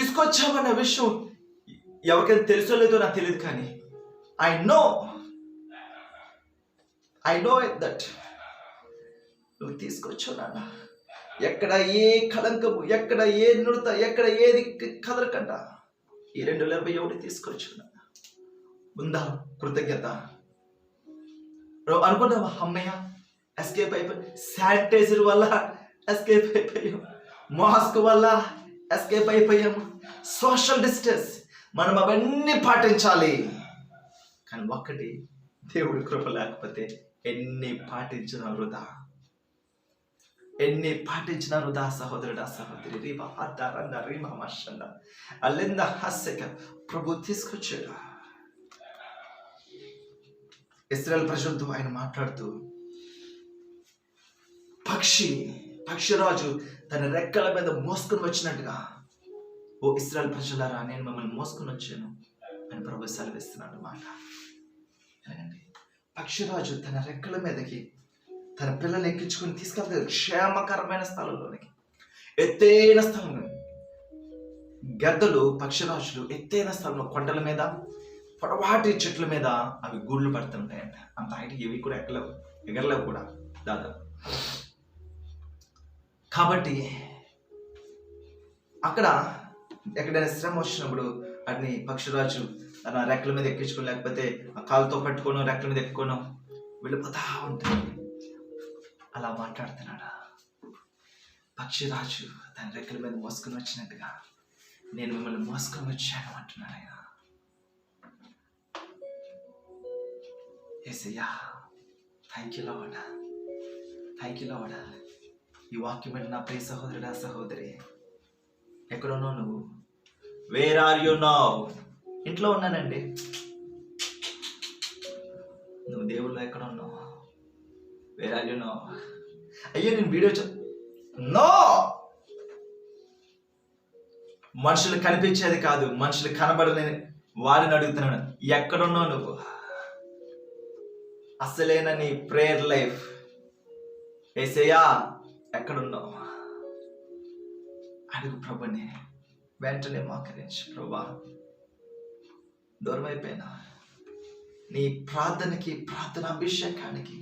తీసుకొచ్చావన్న విషయం ఎవరికైనా తెలుసో లేదో నాకు తెలియదు, కానీ ఐ నో దట్ నువ్వు తీసుకొచ్చావు నాన్న. ఎక్కడ ఏ కళంకము, ఎక్కడ ఏ నుడత, ఎక్కడ ఏది కదలకుండా ఈ 2021 తీసుకొచ్చావు నాన్న. ఉందా కృతజ్ఞత? అనుకున్నావా అమ్మయ్య ఎస్కేప్ అయిపోయి, శానిటైజర్ వల్ల ఎస్కేప్ అయిపోయాం, మాస్క్ వల్ల ఎస్కేప్ అయిపోయాము, సోషల్ డిస్టెన్స్ మనం అవన్నీ పాటించాలి. కానీ ఒక్కటి, దేవుడి కృప లేకపోతే ఎన్ని పాటించినా వృధా, సహోదరుడా సహోదరి. రీబా అద్దారంద రీమా మషంద అల్లెంద హాస్యక ప్రభు తీసుకొచ్చాడు. ఇశ్రాయేల్ ప్రజలతో ఆయన మాట్లాడుతూ, పక్షిరాజు తన రెక్కల మీద మోసుకొని వచ్చినట్టుగా, ఓ ఇశ్రాయేల్ ప్రజలారా నేను మిమ్మల్ని మోసుకొని వచ్చాను అని ప్రభు సెలవిస్తున్నాడు మాట. ఎలాగండి? పక్షిరాజు తన రెక్కల మీదకి తన పిల్లల్ని ఎక్కించుకొని తీసుకెళ్తాడు క్షేమకరమైన స్థలంలోనికి, ఎత్తైన స్థలంలో. గద్దలు, పక్షిరాజులు ఎత్తైన స్థలంలో, కొండల మీద, పొడవాటి చెట్ల మీద అవి గూళ్ళు పడుతుంటాయంట. అంత హైట్ ఇవి కూడా ఎగరలేవు కూడా దాదాపు. కాబట్టి అక్కడ ఎక్కడైనా శ్రమ వచ్చినప్పుడు వాటిని పక్షిరాజు తన రెక్కల మీద ఎక్కించుకొని, లేకపోతే ఆ కాలుతో పట్టుకోను రెక్కల మీద ఎక్కుకోను వెళ్ళిపోతా ఉంటుంది. అలా మాట్లాడుతున్నాడా? పక్షిరాజు తన రెక్కల మీద మోసుకొని వచ్చినట్టుగా నేను మిమ్మల్ని మోసుకొని వచ్చాను అంటున్నాడు ఆయన. యేసయ్యా థ్యాంక్ యూ లార్డ్. ఈ వాక్యం నా ప్రియ సహోదరుడా సహోదరి, ఎక్కడున్నావు నువ్వు? Where are you now? ఇంట్లో ఉన్నానండి. నువ్వు దేవుళ్ళు ఎక్కడ ఉన్నావు? వేరే ఉన్నావు? అయ్యో నేను వీడియో నో, మనుషులు కనిపించేది కాదు, మనుషులు కనబడలేని వారిని అడుగుతున్నాను, ఎక్కడున్నావు నువ్వు? అసలైన నీ ప్రేయర్ లైఫ్ యేసయ్యా ఎక్కడున్నావు అడుగు ప్రభుని. వెంటనే మోకరించి, ప్రభా దూరం అయిపోయినా నీ ప్రార్థనకి, ప్రార్థన అభిషేకానికి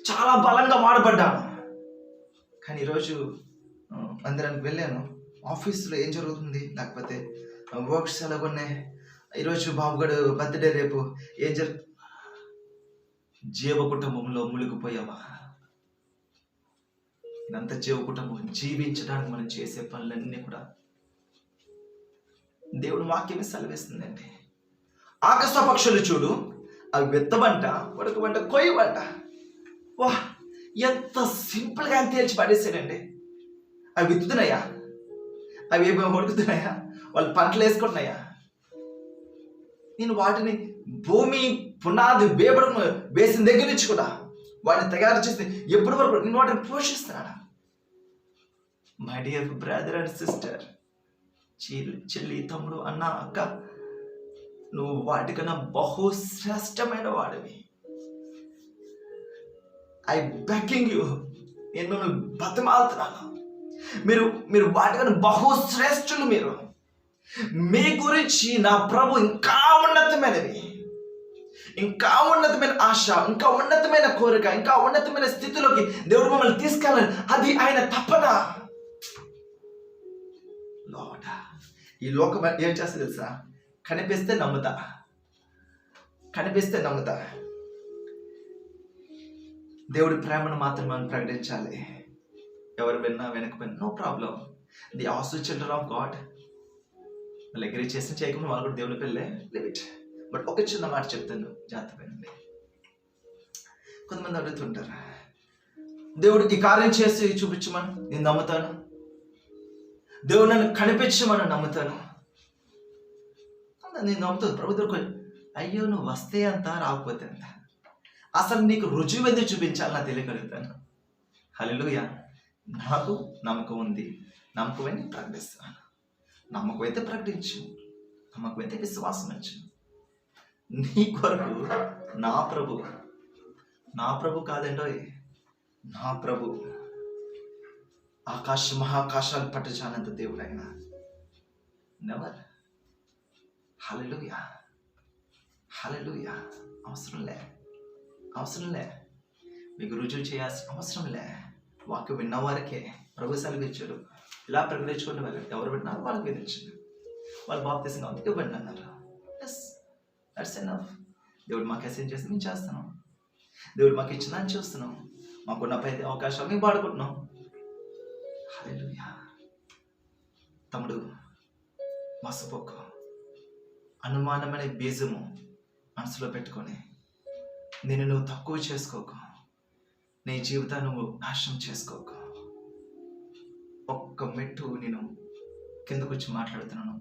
చాలా బలంగా వాడబడ్డాను. కానీ ఈరోజు అందరానికి వెళ్ళాను, ఆఫీస్లో ఏం జరుగుతుంది, లేకపోతే వర్క్స్ ఎలాగున్నాయి, ఈరోజు బాబుగాడు బర్త్డే, రేపు ఏం జీవ కుటుంబంలో మునిగిపోయావా? ఇదంతా జీవ కుటుంబం జీవించడానికి మనం చేసే పనులన్నీ కూడా దేవుడు వాక్యమే సెలవిస్తుందండి. ఆకాశ పక్షులు చూడు, అవి విత్తబంట, ఉడకబంట, కొయ్యబంట. వా, ఎంత సింపుల్గా అని తేల్చి పడేసాడండి. అవి విత్తుతున్నాయా? అవి ఏమో ఉడుకుతున్నాయా? వాళ్ళు పంటలు వేసుకుంటున్నాయా? నేను వాటిని భూమి పునాది వేసిన దగ్గర నుంచి కూడా వాటిని తయారు చేసి ఎప్పటి వరకు నేను వాటిని పోషిస్తున్నాను. My dear brother and sister, చెల్లి, తమ్ముడు, అన్న, అక్క, నువ్వు వాటికన్నా బహుశ్రేష్టమైన వాడివి. ఐ బెగ్గింగ్ యూ, నేను మిమ్మల్ని బతిమాలుతున్నాను. మీరు వాటికన్నా బహుశ్రేష్ఠులు. మీ గురించి నా ప్రభు ఇంకా ఉన్నతమైనవి, ఇంకా ఉన్నతమైన ఆశ, ఇంకా ఉన్నతమైన కోరిక, ఇంకా ఉన్నతమైన స్థితిలోకి దేవుడు మమ్మల్ని తీసుకెళ్ళాలి. అది ఆయన తపన. లార్డ్, ఈ లోకం ఏం చేస్తుంది తెలుసా? కనిపిస్తే నమ్ముతా, కనిపిస్తే నమ్ముతా. దేవుడి ప్రేమను మాత్రం మనం ప్రకటించాలి. ఎవరు విన్నా వెనకపోయినా no problem. The also children of God. వాళ్ళు అగ్రీ చేసిన చేయకుండా వాళ్ళు కూడా దేవుని పిల్లే, లివ్ ఇట్. బట్ ఒక చిన్న మాట చెప్తాను, జాగ్రత్తగా. కొంతమంది అడుగుతుంటారు, దేవుడు ఈ కార్యం చేసి చూపించమని నేను నమ్ముతాను, దేవుడు నన్ను కనిపించమని నమ్ముతాను. నేను నమ్ముతాను ప్రభు దగ్గర. అయ్యో, నువ్వు వస్తే అంత, రాకపోతే అంత. అసలు నీకు రుజువు ఎందుకు చూపించాలి నాకు తెలియగలుగుతాను. హల్లెలూయా. నాకు నమ్మకం ఉంది, నమ్మకమైతే ప్రకటిస్తాను. నమ్మకం అయితే ప్రకటించు, నమ్మకం అయితే విశ్వాసం ఇచ్చు. నీ కొరకు నా ప్రభు కాదండో, నా ప్రభు మహాకాశాలు పట్టుచానంత దేవుడు ఆయన. నెవర్. హల్లెలూయా, హల్లెలూయా. అవసరం లే, మీకు రుజువు చేయాల్సిన అవసరం లే. వాక్యం విన్న వారికే ప్రభు సెలవిచ్చాడు, ఇలా ప్రకటించుకుంటే వాళ్ళు ఎవరు పెట్టినారు వాళ్ళకి విధించండి, వాళ్ళు బాప్తిసం కాబట్టి ఇవ్వండి అన్నారు. Yes, that's enough. దేవుడు మాకు అసైన్ చేసి మేము చేస్తున్నాం, దేవుడు మాకు ఇచ్చిందని చూస్తున్నాం, మాకున్న పై అవకాశాలు మేము వాడుకుంటున్నాం. హల్లెలూయా. తమ్ముడు, మోసపోకు. అనుమానమైన బీజము మనసులో పెట్టుకొని నువ్వు తక్కువ చేసుకోకు, నీ జీవితాన్ని నువ్వు నాశనం చేసుకోకు. ఒక్క మెట్టు నేను కిందకు వచ్చి మాట్లాడుతున్నాను.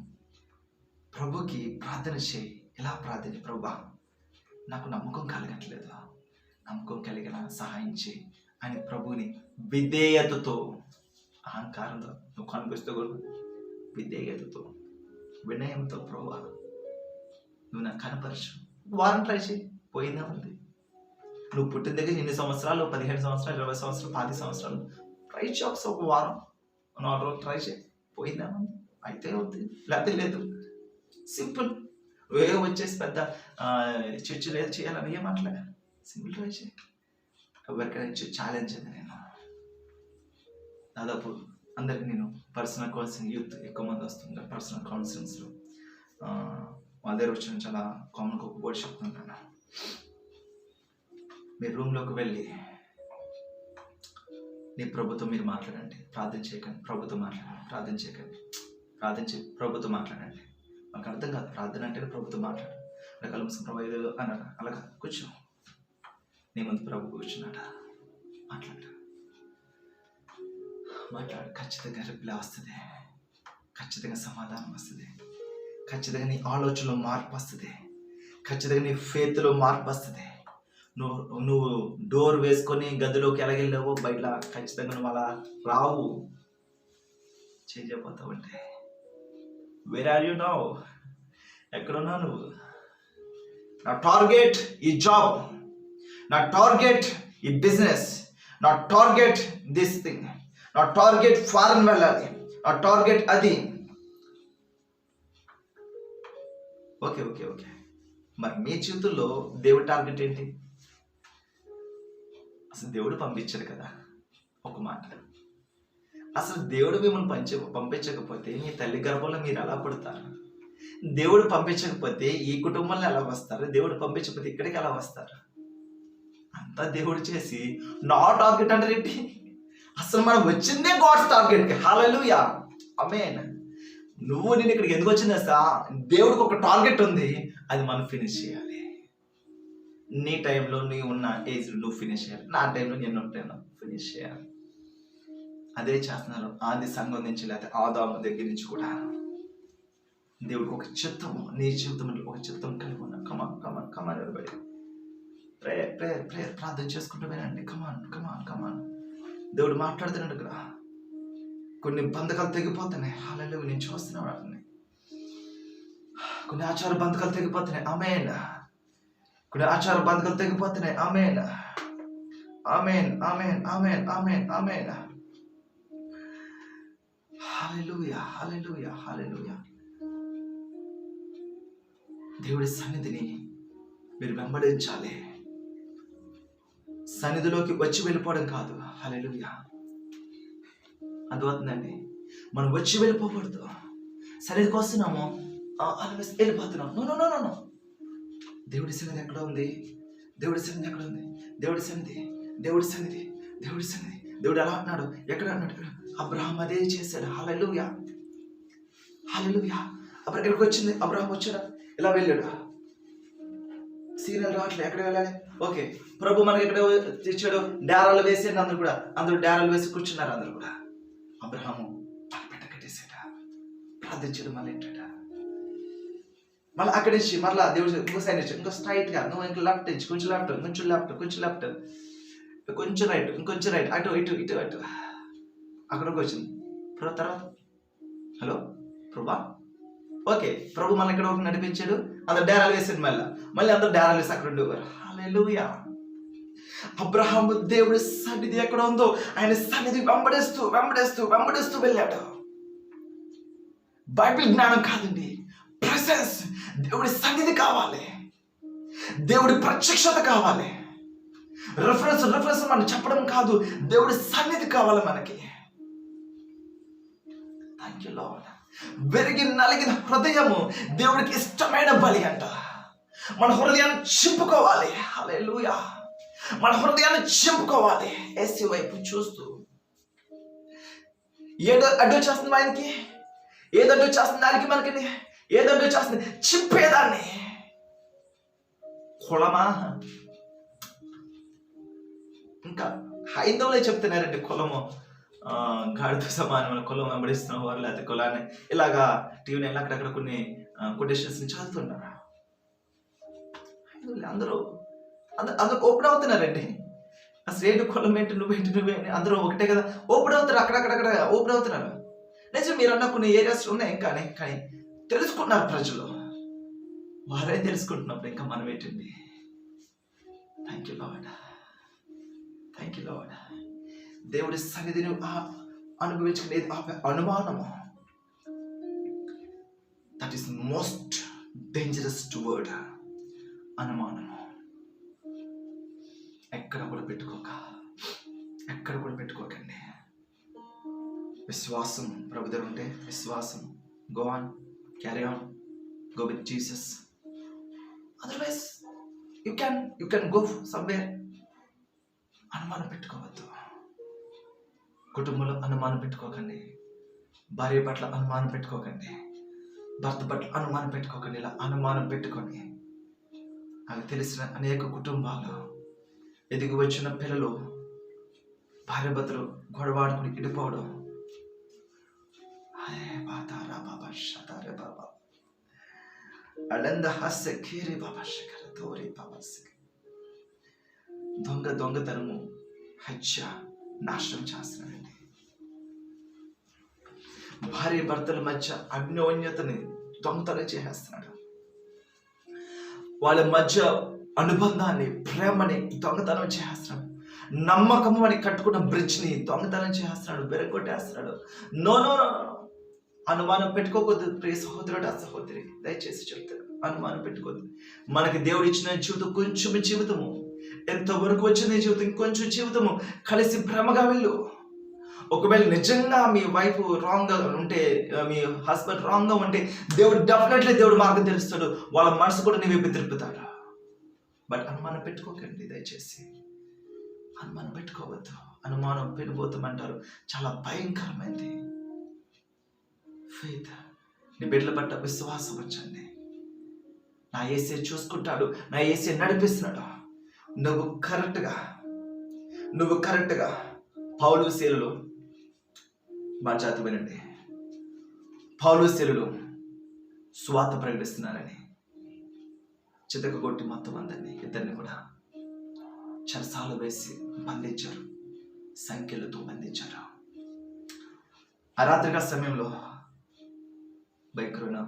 ప్రభుకి ప్రార్థన చేయి. ఎలా ప్రార్థన? ప్రభువా, నాకు నమ్మకం కలగట్లేదు, నమ్మకం కలిగిన సహాయం చేయి అని ప్రభుని విధేయతతో, అహంకారంతో నువ్వు కనిపిస్తూ కూడా విధేయతతో, వినయంతో, ప్రభువా నువ్వు నాకు కనపరచు. వారం ట్రై చేయి, పోయిందే ఉంది. నువ్వు పుట్టిన దగ్గర 8 సంవత్సరాలు, 15 సంవత్సరాలు, 20 సంవత్సరాలు, 10 సంవత్సరాలు ట్రై చేయి. ఒక వారం 4 రోజులు ట్రై చేయి, పోయిందే ఉంది. అయితే అవుతుంది, లేకపోతే లేదు. సింపుల్. నువ్వే వచ్చేసి పెద్ద చర్చ లేదు చేయాలని ఏమట్లే, సింపుల్ ట్రై చేయి. ఎవరికైనా ఛాలెంజ్ అది. నేను దాదాపు అందరికి నేను పర్సనల్ కౌన్సిలింగ్, యూత్ ఎక్కువ మంది వస్తుంటారు పర్సనల్ కౌన్సిలింగ్స్లో. వాళ్ళ దగ్గర వచ్చిన చాలా కామన్గా ఒక బోర్డు చెప్తుంటాను. మీరు రూమ్లోకి వెళ్ళి నీ ప్రభుత్వం మీరు మాట్లాడండి, ప్రార్థన చేయకండి. ప్రభుత్వం మాట్లాడండి, ప్రార్థన చేయకండి. ప్రభుత్వం మాట్లాడండి. మాకు అర్థం కాదు ప్రార్థన అంటే ప్రభుత్వం మాట్లాడు. అలా కలుపు ప్రభు అన్నాడు. అలాగా కూర్చో, నీ ముందు ప్రభు కూర్చున్నాడు. మాట్లాడు. ఖచ్చితంగా రిప్లై వస్తుంది, ఖచ్చితంగా సమాధానం వస్తుంది, ఖచ్చితంగా నీ ఆలోచనలో మార్పు వస్తుంది, ఖచ్చితంగా నీ ఫేత్లో మార్పు వస్తుంది. నువ్వు డోర్ వేసుకొని గదిలోకి ఎలాగెళ్ళావో బయట ఖచ్చితంగా నువ్వు అలా రావు. చేయబోతావంటే వేర్ ఆర్ యు నౌ? ఎక్కడున్నావు నువ్వు? నా టార్గెట్ ఈ జాబ్, నా టార్గెట్ ఈ బిజినెస్, నా టార్గెట్ దిస్ థింగ్, నా టార్గెట్ ఫారెన్ వెళ్ళాలి, నా టార్గెట్ అది. ఓకే ఓకే ఓకే మరి మీ జీవితంలో దేవుడి టార్గెట్ ఏంటి? అసలు దేవుడు పంపించాడు కదా. ఒక మాట, అసలు దేవుడు మిమ్మల్ని పంపించకపోతే మీ తల్లి గర్భంలో మీరు ఎలా పడతారు? దేవుడు పంపించకపోతే ఈ కుటుంబంలో ఎలా వస్తారు? దేవుడు పంపించకపోతే ఇక్కడికి ఎలా వస్తారు? అంతా దేవుడు చేసి నా టార్గెట్ అంటే ఏంటి? అసలు మనం వచ్చిందే గాడ్స్ టార్గెట్కి. హల్లెలూయా, ఆమేన్. నేను ఇక్కడికి ఎందుకు వచ్చిందా? దేవుడికి ఒక టార్గెట్ ఉంది, అది మనం ఫినిష్ చేయాలి. నీ టైంలో నీ ఉన్న ఏజ్ నువ్వు ఫినిష్ చేయాలి, నా టైంలో నేను ఉంటాను ఫినిష్ చేయాలి. అదే చేస్తున్నారు ఆది సంఘం నుంచి, లేకపోతే ఆదాము దగ్గర నుంచి కూడా. దేవుడికి ఒక చిత్తము, నీ జీవితంలో ఒక చిత్తం కలిగి ఉన్నా. కమాన్ కమాన్ కమాన్ ఎవరిబడి, ప్రేయర్ ప్రేయర్ ప్రేయర్, ప్రార్థన చేసుకుంటూ వినండి. కమాన్ కమాన్ కమాన్. దేవుడు మాట్లాడుతున్నాడు కదా. కొన్ని బంధకాలు తెగిపోతున్నాయి. హల్లెలూయా, నేను చూస్తున్నాను వాటిని. కొన్ని ఆచార బంధకాలు తెగిపోతున్నాయి. ఆమేన్. కొన్ని ఆచార బంధకాలు తెగిపోతున్నాయి. ఆమేన్ ఆమేన్ ఆమేన్ ఆమేన్ ఆమేన్ ఆమేన్. హల్లెలూయా హల్లెలూయా హల్లెలూయా. దేవుడి సన్నిధిని మీరు వెంబడించాలి. సన్నిధిలోకి వచ్చి వెళ్ళిపోవడం కాదు. హల్లెలూయా, అర్థమవుతుందండి? మనం వచ్చి వెళ్ళిపోకూడదు. సన్నిధికి వస్తున్నాము, వెళ్ళిపోతున్నాం. No no no no. దేవుడి సన్నిధి ఎక్కడ ఉంది? దేవుడి సన్నిధి ఎక్కడ ఉంది? దేవుడి సన్నిధి, దేవుడి సన్నిధి, దేవుడి సన్నిధి. దేవుడు ఎలా అన్నాడు? ఎక్కడ అన్నాడు? అబ్రహాం అదే చేశాడు. హల్లెలూయా హల్లెలూయా. అప్పుడు ఎక్కడికి వచ్చింది? అబ్రహాం వచ్చాడా? ఇలా వెళ్ళాడు. సీరియల్ రావట్లే, ఎక్కడ వెళ్ళాలి? ఓకే, ప్రభు మనకి ఎక్కడ తెచ్చాడు? డేరాలు వేసాడు. అందరూ కూడా, అందరూ డేరాలు వేసి కూర్చున్నారు. అందరూ కూడా. అబ్రహాము పెట్ట కట్టేసాడ, ప్రార్థించాడు. మళ్ళీ ఏంటాడ? మళ్ళీ అక్కడి నుంచి మళ్ళీ దేవుడు ఇంకో సైడ్ నుంచి ఇంకో స్ట్రైట్ గా, నువ్వు ఇంకో లెఫ్ట్ నుంచి కొంచెం లెఫ్ట్, కొంచెం లెఫ్ట్, కొంచెం లెఫ్ట్, కొంచెం రైట్, ఇంకొంచెం రైట్, అటు ఇటు ఇటు అటు. అక్కడికి వచ్చింది. తర్వాత హలో ప్రభా, ఓకే, ప్రభు మన ఇక్కడ నడిపించాడు. అందరు డేరాలు వేసాడు. మళ్ళీ అందరు డేరాలు వేసి అక్కడ ఉండేవారు. హల్లెలూయా. అబ్రహాము దేవుడి సన్నిధి ఎక్కడ ఉందో ఆయన సన్నిధి వెంబడిస్తూ వెంబడిస్తూ వెంబడిస్తూ వెళ్ళాడు. బైబిల్ జ్ఞానం కాదండి, ప్రెసెన్స్. దేవుడి సన్నిధి కావాలి, దేవుడి ప్రత్యక్షత కావాలి. రిఫరెన్స్ మనం చెప్పడం కాదు, దేవుడి సన్నిధి కావాలి మనకి. Thank you lord. విరిగి నలిగిన హృదయము దేవుడికి ఇష్టమైన బలి అంట. మన హృదయాన్ని చింపుకోవాలి. హల్లెలూయా, మన హృదయాన్ని చింపుకోవాలి. యేసు వైపు చూస్తూ. ఏదో అడ్డు చేస్తుంది ఆయనకి, ఏదడ్డు చేస్తుంది దానికి, మనకి ఏదడ్డు చేస్తుంది చింపేదాన్ని. కులమా? ఇంకా హైందవులే చెప్తున్నారండి కులము గాడితో సమానమైన కులం వెంబడిస్తున్న వారు, లేకపోతే కులాన్ని ఇలాగా టీవీ అక్కడక్కడ కొన్ని కొటేషన్స్ చదువుతున్నారు. అందరూ ఓపెన్ అవుతున్నారండి. అసలు ఏంటి కులం ఏంటి, నువ్వేంటి, అందరూ ఒకటే కదా. ఓపెన్ అవుతారు, అక్కడక్కడ ఓపెన్ అవుతున్నారు. నిజం, మీరు అన్న కొన్ని ఏరియాస్ ఉన్నాయి. కానీ తెలుసుకున్నారు ప్రజలు. వారే తెలుసుకుంటున్నప్పుడు ఇంకా మనం ఏంటండి? Thank you lord, thank you lord. దేవుడి సన్నిధిని అనుభవించుకునేది అనుమానము. That is most dangerous word, అనుమానము. ఎక్కడ కూడా పెట్టుకోకండి. విశ్వాసం ప్రభు దగ్గర ఉంటే విశ్వాసం, go on, carry on, go with Jesus. Otherwise you can go somewhere. అనుమానం పెట్టుకోవద్దు. కుటుంబంలో అనుమానం పెట్టుకోకండి. భార్య పట్ల అనుమానం పెట్టుకోకండి. భర్త పట్ల అనుమానం పెట్టుకోకండి. ఇలా అనుమానం పెట్టుకొని నాకు తెలిసిన అనేక కుటుంబాలు, ఎదిగి వచ్చిన పిల్లలు భార్య భర్తలు గొడవాడుకుని ఇడిపోవడం. దొంగతనము, హత్య, నాశనం చేస్తున్నాడండి. భార్య భర్తల మధ్య అన్యోన్యతని దొంగతనం చేసేస్తున్నాడు. వాళ్ళ మధ్య అనుబంధాన్ని, ప్రేమని దొంగతనం చేస్తున్నాడు. నమ్మకము అని కట్టుకున్న బ్రిడ్జ్ని దొంగతనం చేస్తున్నాడు, బెరగొట్టేస్తున్నాడు. నో నో నో, అనుమానం పెట్టుకోకూడదు ప్రియ సహోదరుడు, సహోదరి, దయచేసి చెప్తాను, అనుమానం పెట్టుకోవద్దు. మనకి దేవుడు ఇచ్చిన జీవితం కొంచెం జీవితము, ఎంతవరకు వచ్చింది జీవితం, ఇంకొంచెం జీవితము, కలిసి ప్రేమగా వెళ్ళు. ఒకవేళ నిజంగా మీ వైఫ్ రాంగ్ గా ఉంటే, మీ హస్బెండ్ రాంగ్ గా ఉంటే, దేవుడు డెఫినెట్లీ దేవుడు మార్గం తెలుస్తాడు. వాళ్ళ మనసు కూడా నీ వైపు తిరుపుతాడు. బట్ అనుమానం పెట్టుకోకండి, దయచేసి అనుమానం పెట్టుకోవద్దు. అనుమానం పెనుబోతామంటారు, చాలా భయంకరమైంది. ఫెయిత్, నీ బిడ్డల పట్ల విశ్వాసం వచ్చండి. నా యేసే చూసుకుంటాడు, నా యేసే నడిపిస్తున్నాడు. నువ్వు కరెక్ట్గా పౌలు శీలులు మా జాతి వినండి. పౌలు శీలులు స్వాత ప్రకటిస్తున్నారని చితకగొట్టి మొత్తం అందరినీ, ఇద్దరిని కూడా చెరసాలు వేసి బంధించారు, సంఖ్యలతో బంధించారు. ఆ రాత్రిగా సమయంలో భయంకరమైన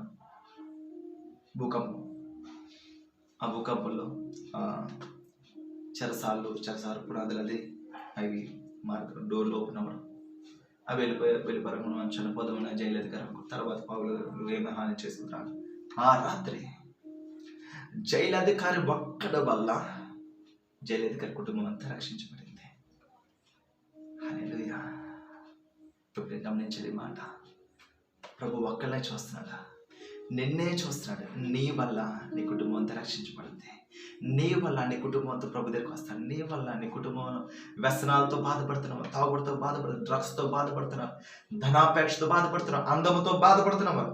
భూకంపం. ఆ భూకంపంలో చెరసాలు పునాదులు అది అవి మార్గం డోర్లు ఓపెన్ అవ్వడం, అవి వెళ్ళిపోయారు. మనం చనిపోదామని జైలు అధికారం. తర్వాత పౌలు ఏమి హాని చేసుకుంటారు. ఆ రాత్రి జైలు అధికారి ఒక్కడి వల్ల జైలు అధికారి కుటుంబం అంతా రక్షించబడింది. హల్లెలూయా. ఇప్పుడు గమనించే మాట, ప్రభు ఒక్కళ్ళనే చూస్తున్నాడా? నిన్నే చూస్తున్నాడు. నీ వల్ల నీ కుటుంబం అంతా రక్షించబడింది. నీ వల్ల నీ కుటుంబం అంతా ప్రభు దగ్గరికి వస్తాడు. నీ వల్ల నీ కుటుంబం వ్యసనాలతో బాధపడుతున్నావు, తాగుడుతో బాధపడుతున్నావు, డ్రగ్స్తో బాధపడుతున్నావు, ధనాపేక్షతో బాధపడుతున్నావు, అందముతో బాధపడుతున్నావు.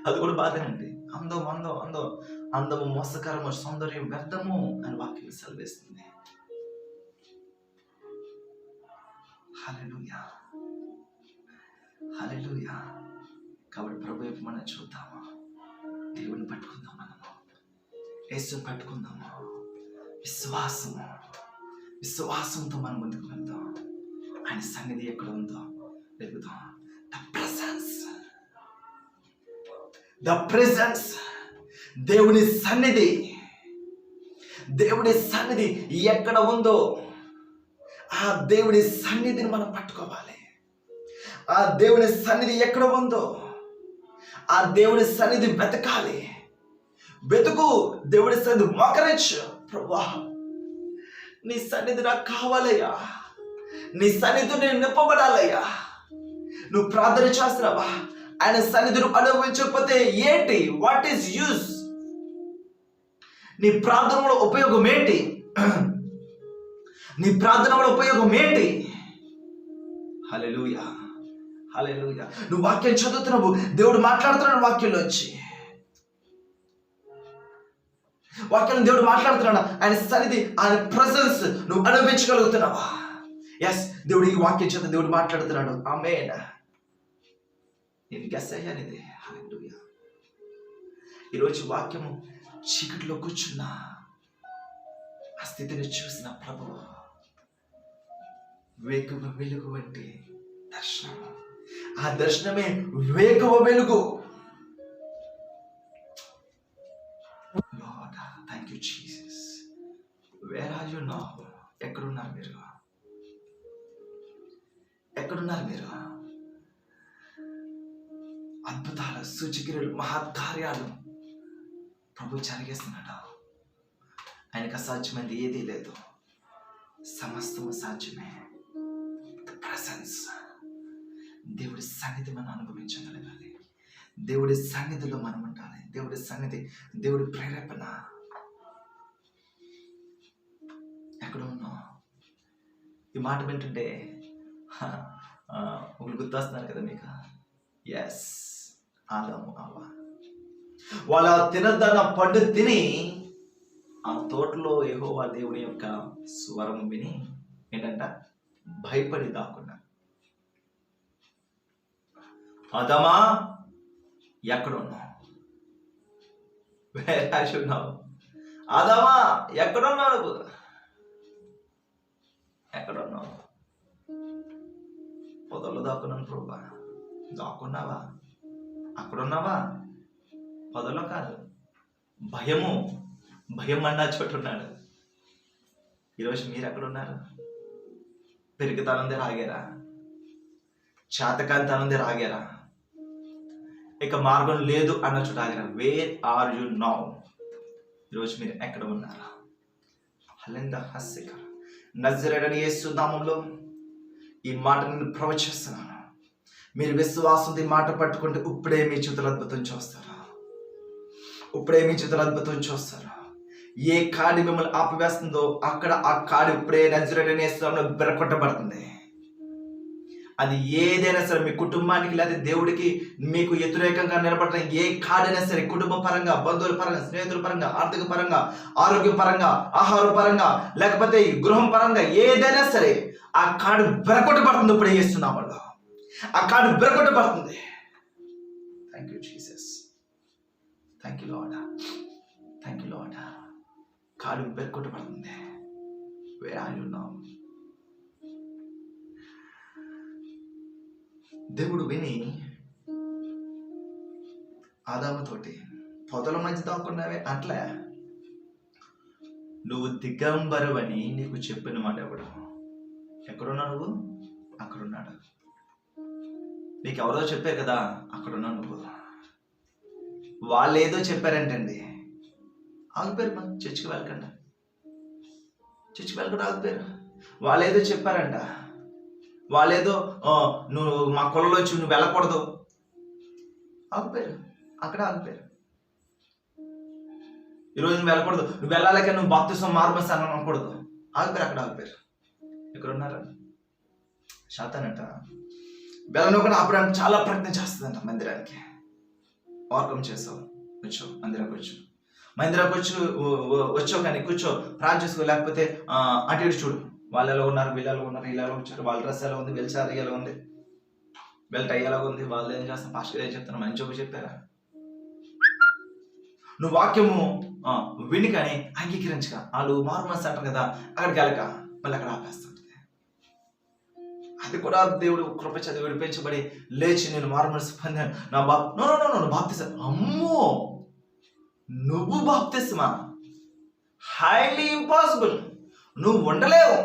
అది కూడా బాధేనండి. అందము మోసకరము, సౌందర్యం వ్యర్థము అని వాక్యం సెలవిస్తుంది. హల్లెలూయా, హల్లెలూయా. కాబట్టి ప్రభు వైపు మనం చూద్దాము, దేవుని పట్టుకుందాం, మనము యేసుని పట్టుకుందాము. విశ్వాసంతో మనం ముందుకు వెళ్దాం. ఆయన సన్నిధి ఎక్కడ ఉందో వెతుకుదాం. ద ప్రెజెన్స్, దేవుని సన్నిధి ఎక్కడ ఉందో ఆ దేవుని సన్నిధిని మనం పట్టుకోవాలి. ఆ దేవుని సన్నిధి ఎక్కడ ఉందో ఆ దేవుని సన్నిధి వెతకాలి. వెతుకు, దేవుని సన్నిధి మోకరించు. ప్రభువా, నీ సన్నిధి నాకు కావాలయ్యా, నీ సన్నిధి నేను నింపబడాలయ్యా. నువ్వు ప్రార్థన చేస్తున్నావా? ఆయన సన్నిధిని అనుభవించకపోతే ఏంటి? What is use? నీ ప్రార్థనలో ఉపయోగం ఏంటి? హల్లెలూయా, హల్లెలూయా. నువ్వు వాక్యం చదువుతున్నావు, దేవుడు మాట్లాడుతున్నాడు. వాక్యం దేవుడు మాట్లాడుతున్నాడు. ఆయన సన్నిధి, ఆయన ప్రెజెన్స్ నువ్వు అనుభవించగలుగుతున్నావా? ఎస్, దేవుడు ఈ వాక్యం చేత దేవుడు మాట్లాడుతున్నాడు. ఆమేన్. నేను గెస్ అయ్యాను ఇది. హల్లెలూయా. ఈరోజు వాక్యము చీకటిలో కూర్చున్నా ఆ స్థితిని చూసిన ప్రభువు వేకువ వెలుగు వంటి దర్శనం. ఆ దర్శనమే వేకువ వెలుగు. Lord, thank you Jesus. Where are you now? ఎక్కడున్నారు మీరు? అద్భుతాలు, సూచక్రియలు, మహత్కార్యాలు ప్రభు జరిగేస్తున్నాడు. ఆయనకు అసాధ్యమైనది ఏదీ లేదు. సమస్తము సాధ్యమే. ప్రెసెన్స్, దేవుడి సన్నిధి మనం అనుభవించగలగాలి. దేవుడి సన్నిధిలో మనం ఉండాలి. దేవుడి సన్నిధి, దేవుడి ప్రేరేపణ. ఎక్కడ ఉన్నావు? ఈ మాట వింటుంటే ఒకరు గుర్తొస్తున్నారు కదా మీకు. ఎస్, ఆదాము అవ్వ. వాళ్ళ తినదన్న పండు తిని ఆ తోటలో యెహోవా దేవుని యొక్క స్వరం విని ఏంటంట, భయపడి దాక్కున్నా. ఆదామా, ఎక్కడున్నావు? ఆదామా, ఎక్కడున్నావు నువ్వు? ఎక్కడున్నావు? పొదల్లో దాక్కున్నాను ప్రభా. దాక్కున్నావా? అక్కడున్నావా? పొదలో కాదు, భయం అన్న చోటు ఉన్నాడు. ఈరోజు మీరు ఎక్కడున్నారు? పెరుగుతానం దగ్గర ఆగారా? చేతకాంతనం దగ్గర ఆగారా? ఇక మార్గం లేదు అన్న చోట ఆగారా? Where are you now? ఈరోజు మీరు ఎక్కడ ఉన్నారా? హల్లెలూయా. హస్సిక నజరేయుడైన యేసు నామములో ఈ మాట నేను ప్రవచిస్తున్నాను. మీరు విశ్వాసంతో ఈ మాట పట్టుకుంటే ఇప్పుడే మీ జీవితంలో అద్భుతం చూస్తారా? ఇప్పుడే మీ జీవితంలో అద్భుతం చూస్తారా? ఏ కాడి మిమ్మల్ని ఆపివేస్తుందో అక్కడ ఆ కాడి ఇప్పుడే నజరేయుడైన యేసు నామములో బెరకొట్టబడుతుంది. అది ఏదైనా సరే, మీ కుటుంబానికి లేదా దేవుడికి మీకు వ్యతిరేకంగా నిలబడిన ఏ కాడైనా సరే, కుటుంబ పరంగా, బంధువుల పరంగా, స్నేహితుల పరంగా, ఆర్థిక పరంగా, ఆరోగ్య పరంగా, ఆహార పరంగా, లేకపోతే గృహం పరంగా ఏదైనా సరే, ఆ కాడు బెరకొట్టబడుతుంది. ఇప్పుడు చేస్తున్నామల్లో ఆ కాడు బెరకొట్టబడుతుంది. Thank you Jesus. Thank you lord. Thank you lord. కాడు బెరకొట్టబడుతుంది. Where are you now? దేవుడు విని ఆదాముతోటి పొదల మధ్య దాక్కున్నావే అట్లా నువ్వు దిగంబరవని నీకు చెప్పిన మాట ఎవడు? ఎక్కడున్నావు నువ్వు? అక్కడున్నాడు. నీకు ఎవరో చెప్పారు కదా, అక్కడున్నావు నువ్వు. వాళ్ళు ఏదో చెప్పారంటండి, ఆగిపోయారు. మన చర్చికి వెళ్ళకుండా ఆగిపోయారు. వాళ్ళు ఏదో చెప్పారంట, వాళ్ళేదో నువ్వు మా కొలలోంచి నువ్వు వెళ్ళకూడదు, ఆగిపోయారు. అక్కడ ఆగిపోయారు. ఈరోజు నువ్వు వెళ్ళకూడదు, నువ్వు వెళ్ళాలేక నువ్వు బాప్తిసం మార్మస్ అని అనకూడదు, ఆగిపోయారు. అక్కడ ఆగిపోయారు. ఇక్కడ ఉన్నారా? శాతానంట వెళ్ళనుకుండా అప్పుడు చాలా ప్రయత్నం చేస్తుందంట మందిరానికి. వార్కం చేసావు, వచ్చావు మందిరానికి, వచ్చావు కానీ కూర్చో, ప్రార్థన చేసుకో, లేకపోతే అటు ఇటు చూడు, వాళ్ళు ఎలా ఉన్నారు, వీళ్ళు ఎలా ఉన్నారు, వీళ్ళు ఎలా వచ్చారు, వాళ్ళ డ్రెస్ ఎలా ఉంది, వీళ్ళ సారీ ఎలా ఉంది, వీళ్ళ టై ఎలా ఉంది, వాళ్ళు ఏం చేస్తారు, పాస్టర్ ఏం చెప్తారు, మంచి చెప్పారా? నువ్వు వాక్యము విని కానీ అంగీకరించక, వాళ్ళు మార్మల్స్ అంటారు కదా, అక్కడికి వెళ్ళక మళ్ళీ అక్కడ ఆపేస్తుంటుంది. అది కూడా దేవుడు కృప చదివి విడిపించబడి లేచి నేను మార్మల్స్ పొందాను, నా బాప్తిసం. అమ్మో, నువ్వు బాప్తిస్మా? Highly impossible. నువ్వు ఉండలేవు,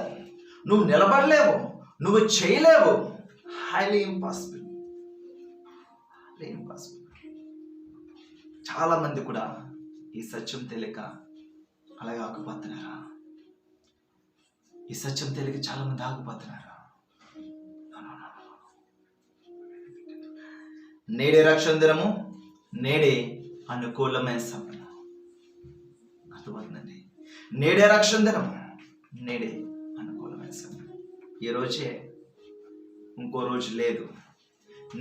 నువ్వు నిలబడలేవు, నువ్వు చేయలేవు. Highly impossible. చాలా మంది కూడా ఈ సత్యం తెలియక అలాగే ఆగిపోతున్నారా? ఈ సత్యం తెలియక చాలా మంది ఆగిపోతున్నారా? నేడే రక్షణ దినము, నేడే అనుకూలమైన సమయం. అర్థమవుతుందండి? నేడే రక్షణ దినము, నేడే అనుకూలమైన సమయం. ఈ రోజే, ఇంకో రోజు లేదు.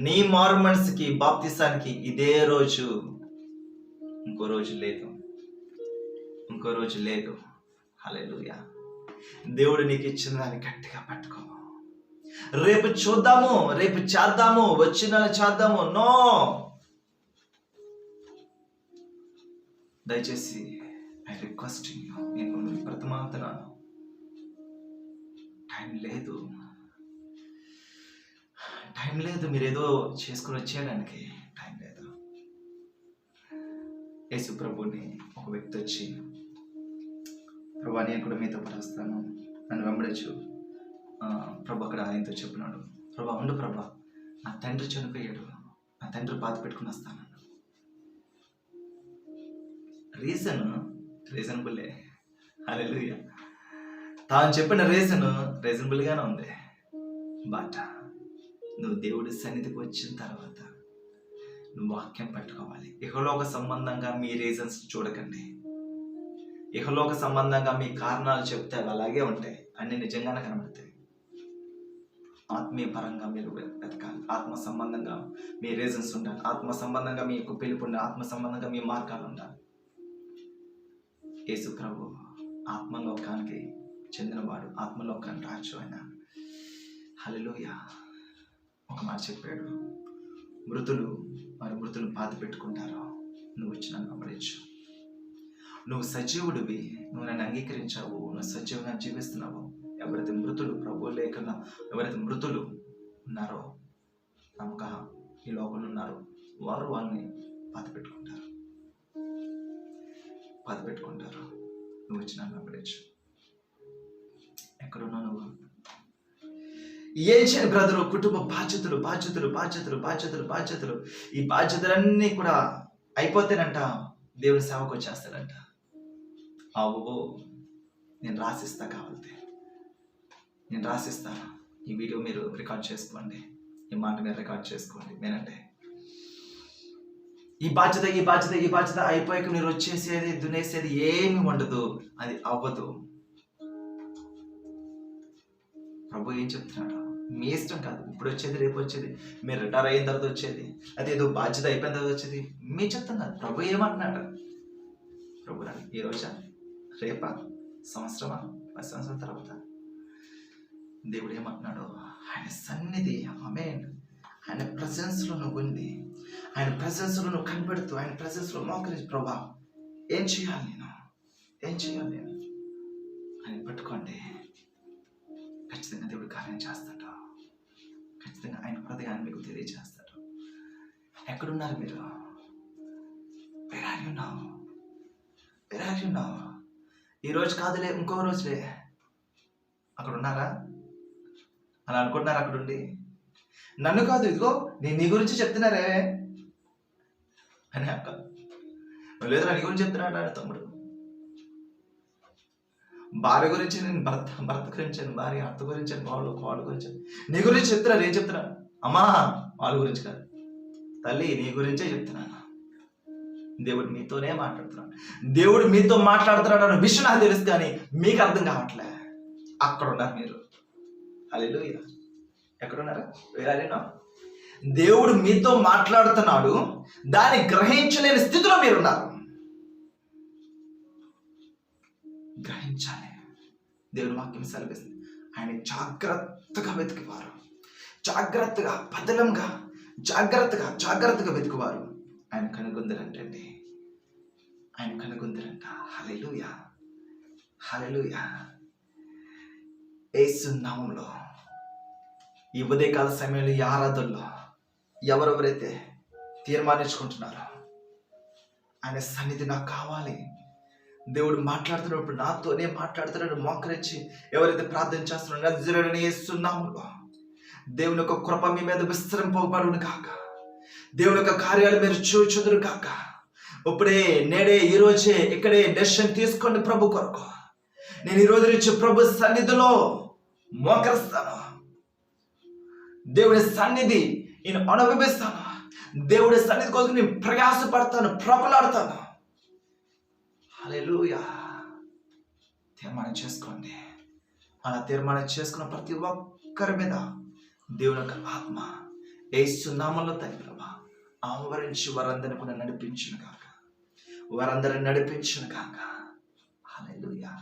నీ మారు మనసుకి, బాప్తిసానికి ఇదే రోజు, ఇంకో రోజు లేదు. హల్లెలూయా. దేవుడు నీకు ఇచ్చిన దాన్ని గట్టిగా పట్టుకో. రేపు చూద్దాము, రేపు చేద్దాము, వచ్చిన చేద్దాము, నో. దయచేసి ఐ రిక్వెస్ట్ యూ, నేను బ్రతమాలుతున్నాను. టైం లేదు, మీరు ఏదో చేసుకుని వచ్చేయడానికి టైం లేదు. యేసు ప్రభుని ఒక వ్యక్తి వచ్చి, ప్రభా నేను కూడా మీతో పాటు వస్తాను, నన్ను వెంబడించు. ప్రభు అక్కడ ఆయనతో చెప్పినాడు, ప్రభా ఉండు ప్రభా, నా తండ్రి చనిపోయాడు, నా తండ్రి బాధ పెట్టుకుని వస్తాను. రీజనబుల్లే. హల్లెలూయా. తాను చెప్పిన రీజనబుల్గానే ఉంది. బట్ నువ్వు దేవుడి సన్నిధికి వచ్చిన తర్వాత నువ్వు వాక్యం పట్టుకోవాలి. ఇహలోక సంబంధంగా మీ రీజన్స్ చూడకండి. ఇహలోక సంబంధంగా మీ కారణాలు చెప్తే అవి అలాగే ఉంటాయి, అన్ని నిజంగానే కనబడతాయి. ఆత్మీయ పరంగా మీరు వెతకాలి. ఆత్మ సంబంధంగా మీ రీజన్స్ ఉండాలి. ఆత్మ సంబంధంగా మీకు పిలుపు ఉండాలి. ఆత్మ సంబంధంగా మీ మార్గాలు ఉండాలి. యేసు ప్రభు ఆత్మలోకానికి చెందినవాడు, ఆత్మలోకానికి రాజు ఆయన. హల్లెలూయా. ఒక మాట చెప్పాడు, మృతులు బాధ పెట్టుకుంటారు, నువ్వు వచ్చి నన్ను వెంబడించు. నువ్వు సజీవుడివి, నువ్వు నన్ను అంగీకరించావు, నువ్వు సజీవంగా జీవిస్తున్నావు, ఎవరైతే మృతులు ప్రభు లేకుండా ఎవరైతే మృతులు ఉన్నారో నమ్మక ఈ లోకంలో ఉన్నారో వారు వాళ్ళని బాధ పెట్టుకుంటారు. నువ్వు వచ్చి నన్ను వెంబడించు. ఎక్కడున్నావు నువ్వు? ఏం చేయని బ్రదరు, కుటుంబ బాధ్యతలు బాధ్యతలు బాధ్యతలు బాధ్యతలు బాధ్యతలు ఈ బాధ్యతలన్నీ కూడా అయిపోతేనంట దేవుని సేవకు వచ్చేస్తాడంట. అవ్వో నేను రాసిస్తా, కావాలితే నేను రాసిస్తాను. ఈ వీడియో మీరు రికార్డ్ చేసుకోండి, ఈ మాట మీరు రికార్డ్ చేసుకోండి. నేనంటే ఈ బాధ్యత అయిపోయాక మీరు వచ్చేసేది దునేసేది ఏమి ఉండదు, అది అవ్వదు. ప్రభు ఏం చెప్తున్నాడు? మీ ఇష్టం కాదు, ఇప్పుడు వచ్చేది రేపు వచ్చేది, మీరు రిటైర్ అయిన తర్వాత వచ్చేది, అదే ఏదో బాధ్యత అయిపోయిన తర్వాత వచ్చేది మీ చెప్తాం కాదు. ప్రభు ఏమంటున్నాడు? ప్రభు ఈ రోజా, రేపా, సంవత్సరమా, 10 సంవత్సరాల తర్వాత దేవుడు ఏమంటున్నాడు? ఆయన సన్నిధి, ఆమేన్, ఆయన ప్రెజెన్స్లో నువ్వు ఉంది, ఆయన ప్రెజెన్స్లో నువ్వు కనబడుతూ ఆయన ప్రెజెన్స్లో మోకరించి ప్రభా ఏం చేయాలి నేను ఆయన పట్టుకోండి. ఖచ్చితంగా దేవుడు కార్యం చేస్తాడు. ఖచ్చితంగా ఆయన హృదయాన్ని మీకు తెలియజేస్తాడు. ఎక్కడున్నారు మీరు? Where are you now? ఈ రోజు కాదులే, ఇంకో రోజులే. అక్కడ ఉన్నారా? అలా అనుకుంటున్నారు అక్కడుండి. నన్ను కాదు, ఇదిగో నేను నీ గురించి చెప్తున్నారే అని అక్క. లేదురా నీ గురించి చెప్తున్నాడు తమ్ముడు. భార్య గురించి నేను భర్త గురించి, భార్య అత్త గురించి, వాళ్ళ గురించి నీ గురించి చెప్తున్నారు. ఏం చెప్తున్నా? అమ్మా వాళ్ళ గురించి కాదు తల్లి, నీ గురించే చెప్తున్నాను. దేవుడు మీతోనే మాట్లాడుతున్నాడు. దేవుడు మీతో మాట్లాడుతున్నాడు అనే విషయం నాకు తెలుసు, కానీ మీకు అర్థం కావట్లే. అక్కడ ఉన్నారు మీరు. హల్లెలూయా. ఎక్కడున్నారా? వేరేనా? దేవుడు మీతో మాట్లాడుతున్నాడు, దాన్ని గ్రహించలేని స్థితిలో మీరున్నారు. గ్రహించాలి. దేవుని వాక్యం సెలవిస్తుంది, ఆయన జాగ్రత్తగా వెతికివారు, జాగ్రత్తగా పదలంగా జాగ్రత్తగా వెతికివారు ఆయన కనుగొందరంటండి. ఆయన కనుగొందరంట. హల్లెలూయా. యేసు నామములో ఈ ఉదయకాల సమయంలో ఈ ఆరాధనలో ఎవరెవరైతే తీర్మానించుకుంటున్నారో ఆయన సన్నిధి నాకు కావాలి, దేవుడు మాట్లాడుతున్నప్పుడు నాతోనే మాట్లాడుతున్నాడు మోకరించి ఎవరైతే ప్రార్థన చేస్తున్నారో నజరేయుడైన యేసు నామములో దేవుని యొక్క కృప మీ మీద విస్తరింపబడును కాక, దేవుని యొక్క కార్యాలు మీరు చూచుదురు కాక. ఇప్పుడే నేడే ఈ రోజే ఇక్కడే డెసిషన్ తీసుకోండి. ప్రభు కొరకు నేను ఈ రోజు నుంచి ప్రభు సన్నిధిలో మోకరిస్తాను. దేవుడి సన్నిధి నేను అనుభవిస్తాను. దేవుడి సన్నిధి కోసం నేను ప్రయాసపడతాను, ప్రబలాడతాను. హల్లెలూయా. తీర్మానం చేసుకోండి. అలా తీర్మానం చేసుకున్న ప్రతి ఒక్కరి మీద దేవుని యొక్క ఆత్మ యేసు నామములో తండ్రి ప్రభా ఆవరించి వారందరిని కూడా నడిపించును కాక, వారందరిని నడిపించును కాక. హల్లెలూయా.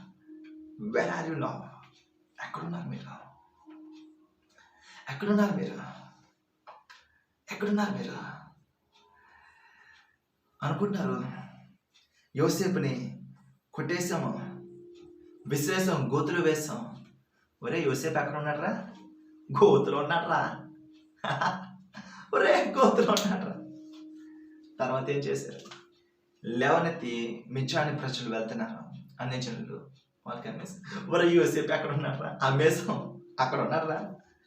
Where are you now? ఎక్కడున్నారు మీరు? అనుకుంటున్నారు యోసేపుని కొట్టేసాము, విసిరేసాం, గోతులు వేసాం. ఒరే యోసేపు ఎక్కడ ఉన్నాడ్రా? గోతులో ఉన్నాడ్రా. ఒరే గోతులో ఉన్నాడ్రా. తర్వాత ఏం చేశారు? లేవనెత్తి మిచ్చాని ప్రజలు వెళ్తున్నారు, అన్ని జనులు వాళ్ళకి అమ్మేసాం. ఒరే యోసేపు ఎక్కడ ఉన్నాడ్రా? అమ్మేసాం, అక్కడ ఉన్నాడ్రా.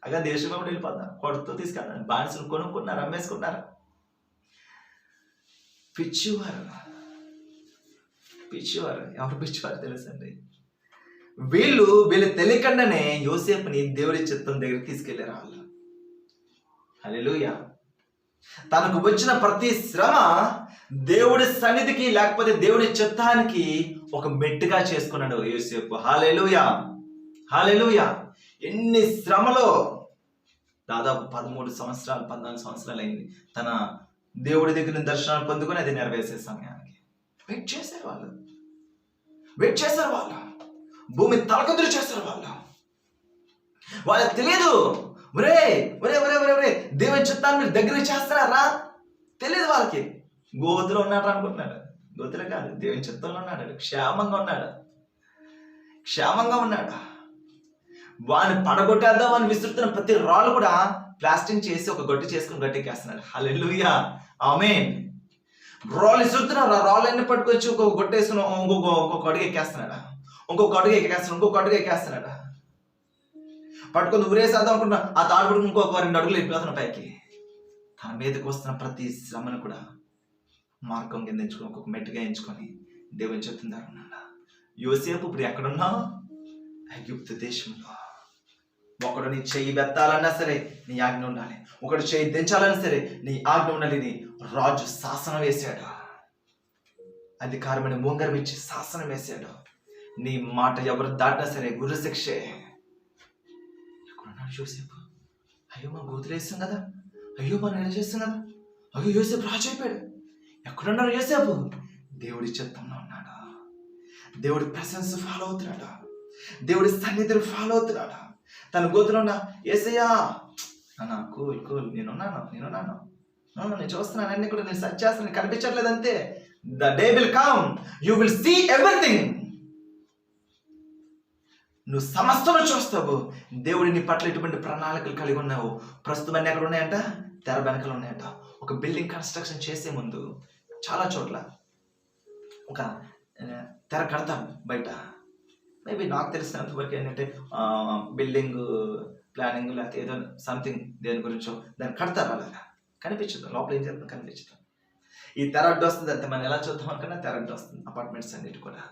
అగా దేశంలో వెళ్ళిపోతాం, కొడుతూ తీసుకెళ్ళాను. బానిసలు కొనుక్కున్నారు, అమ్మేసుకున్నారు. పిచ్చివారు. ఎవరు పిచ్చివారు తెలుసండి? వీళ్ళు తెలియకుండానే యోసేపుని దేవుడి చిత్తం దగ్గర తీసుకెళ్లారు వాళ్ళు. హల్లెలూయా. తనకు వచ్చిన ప్రతి శ్రమ దేవుడి సన్నిధికి లేకపోతే దేవుడి చిత్తానికి ఒక మెట్టుగా చేసుకున్నాడు యోసేపు. హల్లెలూయా. ఎన్ని శ్రమలో, దాదాపు 13 సంవత్సరాలు 14 సంవత్సరాలు అయింది తన దేవుడి దగ్గర దర్శనాలు పొందుకొని అది నెరవేర్చే సమయానికి. వెయిట్ చేశారు వాళ్ళు. భూమి తలకందులు చేస్తారు వాళ్ళు. వాళ్ళకి తెలియదు. ఒరే దేవుని చిత్తాన్ని మీరు దగ్గర చేస్తారా? తెలియదు వాళ్ళకి. గోతులో ఉన్నాడు అనుకుంటున్నాడు. గోతులో కాదు, దేవుని చిత్తంలో ఉన్నాడు. క్షేమంగా ఉన్నాడు. వాడిని పడగొట్టేద్దాం అని విసురుతున్న ప్రతి రాళ్ళు కూడా ప్లాస్టింగ్ చేసి ఒక గట్టి చేసుకుని గట్టెక్కేస్తున్నాడు. హల్లెలూయా, ఆమేన్. రాళ్ళు విసురుతున్నారు, ఆ రాళ్ళన్నీ పట్టుకొచ్చి ఒక గొట్టేసుకుని ఇంకొక అడుగు ఎక్కేస్తున్నాడు, ఇంకొక అడుగు ఎక్కేస్తున్నాడు. పట్టుకొని ఊరేసేద్దాం అనుకుంటున్నా, ఆ తాడుపడి ఇంకొక 2 అడుగులు వెళ్ళిపోతున్న పైకి. తన మీదకి వస్తున్న ప్రతి శ్రమను కూడా మార్గం కింద ఎంచుకొని ఒక్కొక్క మెట్టుగా ఎంచుకొని దేవుని చెప్తున్నారు. యోసేపు ఇప్పుడు ఎక్కడున్నావు? ఐగుప్తు దేశంలో. ఒకడు నీ చెయ్యి బెత్తాలన్నా సరే నీ ఆజ్ఞ ఉండాలి, ఒకడు చెయ్యి దించాలన్నా సరే నీ ఆజ్ఞ ఉండాలి. నీ రాజు శాసనం వేశాడు, అధికారమైన ఉంగరం ఇచ్చి శాసనం వేశాడు. నీ మాట ఎవరు దాటినా సరే గురు శిక్షే. ఎక్కడున్నాడు యోసేపు? అయ్యో మా గోతులేస్తాం కదా, అయ్యో మనం ఎలా చేస్తాం కదా, అయ్యో యోసేపు రాజు అయిపోయాడు. ఎక్కడున్నాడు యోసేపు? దేవుడి చిత్తంలో ఉన్నాడు, దేవుడి ప్రెసెన్స్ ఫాలో అవుతున్నాడు, దేవుడి సన్నిధిని ఫాలో అవుతున్నాడు. తన గోతులో ఉన్న యేసయ్యా అన్న కూల్ నేనున్నాను, నేను చూస్తున్నాను, అన్ని కూడా నేను సెర్చ్ చేస్తాను, కనిపించట్లేదు అంతే. The day will come, you will see everything. నువ్వు సమస్తను చూస్తావు. దేవుడి నీ పట్ల ఎటువంటి ప్రణాళికలు కలిగి ఉన్నావు. ప్రస్తుతం అన్నీ ఎక్కడ ఉన్నాయంట? తెర వెనకలు ఉన్నాయంట. ఒక బిల్డింగ్ కన్స్ట్రక్షన్ చేసే ముందు చాలా చోట్ల ఒక తెర కడతారు బయట. మేబీ నాకు తెలిసినంత వరకు ఏంటంటే బిల్డింగ్ ప్లానింగ్ లేకపోతే ఏదో సంథింగ్ దేని గురించో దాన్ని కడతారు. అలాగా కనిపించదు, లోపల ఏం చేస్తుందో కనిపించదు. ఈ తెర అడ్డు వస్తుంది అంతే. మనం ఎలా చూద్దాం అనుకున్నా తెర అడ్డు వస్తుంది. అపార్ట్మెంట్స్ అన్నిటి కూడా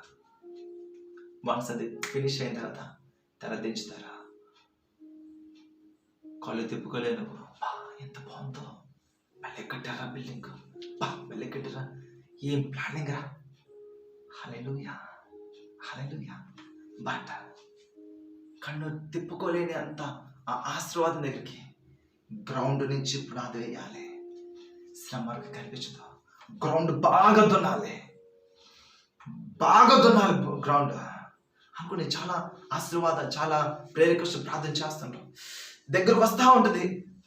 వన్స్ అది ఫినిష్ అయిన తర్వాత తెర దించుతారా, కళ్ళు తిప్పుకోలేను. ఎంత బాగుందో, మళ్ళీ కట్టారా బిల్డింగ్, మళ్ళీ కట్టారా, ఏం ప్లానింగ్ రా. హల్లెలూయా. బట్ కన్ను తిప్పుకోలేని అంత ఆ ఆశీర్వాదం దగ్గరికి గ్రౌండ్ నుంచి పునాది వేయాలి. శ్రమ వరకు కనిపించదు. గ్రౌండ్ బాగా దున్నాలి గ్రౌండ్ అనుకుని చాలా ఆశీర్వాదాలు, చాలా ప్రేరేకృష్ణ ప్రార్థన చేస్తుంటాం. దగ్గరకు వస్తూ ఉంటుంది,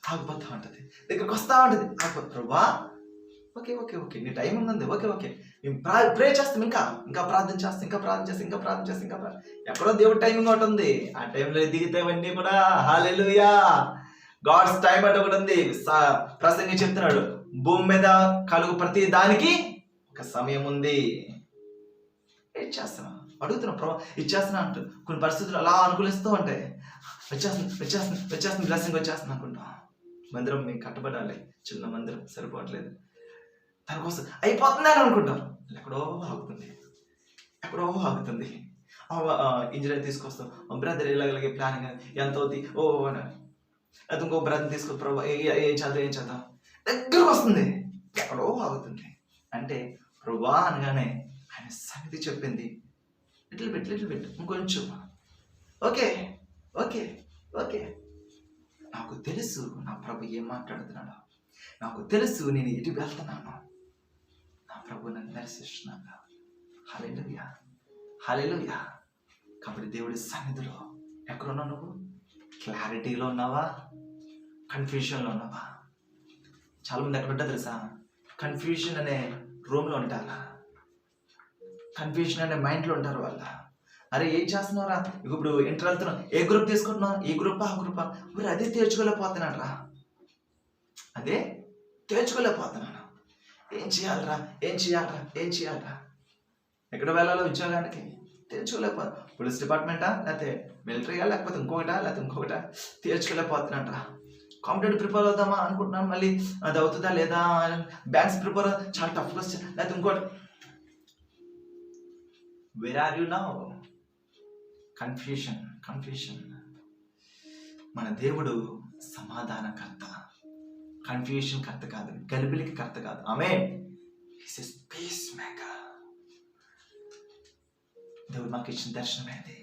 ఆగిపోతూ ఉంటుంది, దగ్గరకు వస్తూ ఉంటుంది, ఆగిపోతుంది. ప్రభా ఓకే నీ టైం ఉందండి, ఓకే మేము ప్రే చేస్తాం, ఇంకా ప్రార్థన చేస్తాం, ఇంకా ప్రార్థన చేస్తాం. ఎక్కడో దేవుడి టైమింగ్ ఒకటి ఉంది. ఆ టైంలో దిగితేవన్నీ కూడా హల్లెలూయా, గాడ్స్ టైం అంటే ఒకటి ఉంది. ప్రసంగి చెప్తున్నాడు, భూమి మీద కలుగు ప్రతి దానికి ఒక సమయం ఉంది. ఏం చేస్తున్నాం? అడుగుతున్నాం ప్రభా, ఇచ్చేస్తున్నా అంటూ కొన్ని పరిస్థితులు అలా అనుకూలిస్తూ ఉంటాయి. వచ్చేస్తుంది బ్లెస్సింగ్ వచ్చేస్తుంది అనుకుంటాం. మందిరం మీకు కట్టబడాలి, చిన్న మందిరం సరిపోవట్లేదు, దానికోసం అయిపోతుంది అని అనుకుంటాం. ఎక్కడో ఆగుతుంది. ఇంజనీర్ తీసుకొస్తాం, బ్రదర్ ఇలాగే ప్లానింగ్ ఎంత అవుతుంది అని. అది ఇంకో బ్రదర్ తీసుకో, ప్రభా ఏం చదువు దగ్గరకు వస్తుంది, ఎక్కడో ఆగుతుంది. అంటే ప్రభా అనగానే ఆయన సన్నిధి చెప్పింది లిటిల్ బిట్ ఇంకొంచెం. ఓకే నాకు తెలుసు నా ప్రభు ఏం మాట్లాడుతున్నాడు, నాకు తెలుసు నేను ఎటు వెళ్తున్నాను, నా ప్రభు నన్ను దర్శిస్తున్నాను. హల్లెలూయా. కాబట్టి దేవుడి సన్నిధిలో ఎక్కడున్నావు నువ్వు? క్లారిటీలో ఉన్నావా, కన్ఫ్యూషన్లో ఉన్నావా? చాలా మంది ఎక్కడ ఉంటారు తెలుసా? కన్ఫ్యూషన్ అనే రూమ్లో ఉంటారా, కన్ఫ్యూషన్ అనే మైండ్లో ఉంటారు వాళ్ళ. అరే ఏం చేస్తున్నారా, ఇప్పుడు ఇంటర్ వెళ్తున్నావు, ఏ గ్రూప్ తీసుకుంటున్నావు, ఈ గ్రూపా ఆ గ్రూపా, మరి అదే తేల్చుకోలేకపోతున్నాను రా, ఏం చేయాలరా, ఎక్కడ వెళ్ళాలో ఉద్యోగానికి తేల్చుకోలేకపోతున్నా. పోలీస్ డిపార్ట్మెంటా, లేకపోతే మిలిటరీగా, లేకపోతే ఇంకొకటా తేల్చుకోలేకపోతున్నాను రా. కాంపిటేటివ్ ప్రిపేర్ అవుదామా అనుకుంటున్నాను, మళ్ళీ అది అవుతుందా లేదా, బ్యాంక్స్ ప్రిపేర్ చాలా టఫ్ క్వశ్చన్, లేకపోతే ఇంకోటి. Where are you now? Confusion. మన దేవుడు సమాధానకర్త, కన్ఫ్యూషన్ కర్త కాదు, గలిబిలికి కర్త కాదు. Amen. He is peace maker. దేవుడు మాకు ఇచ్చిన దర్శనమైనది.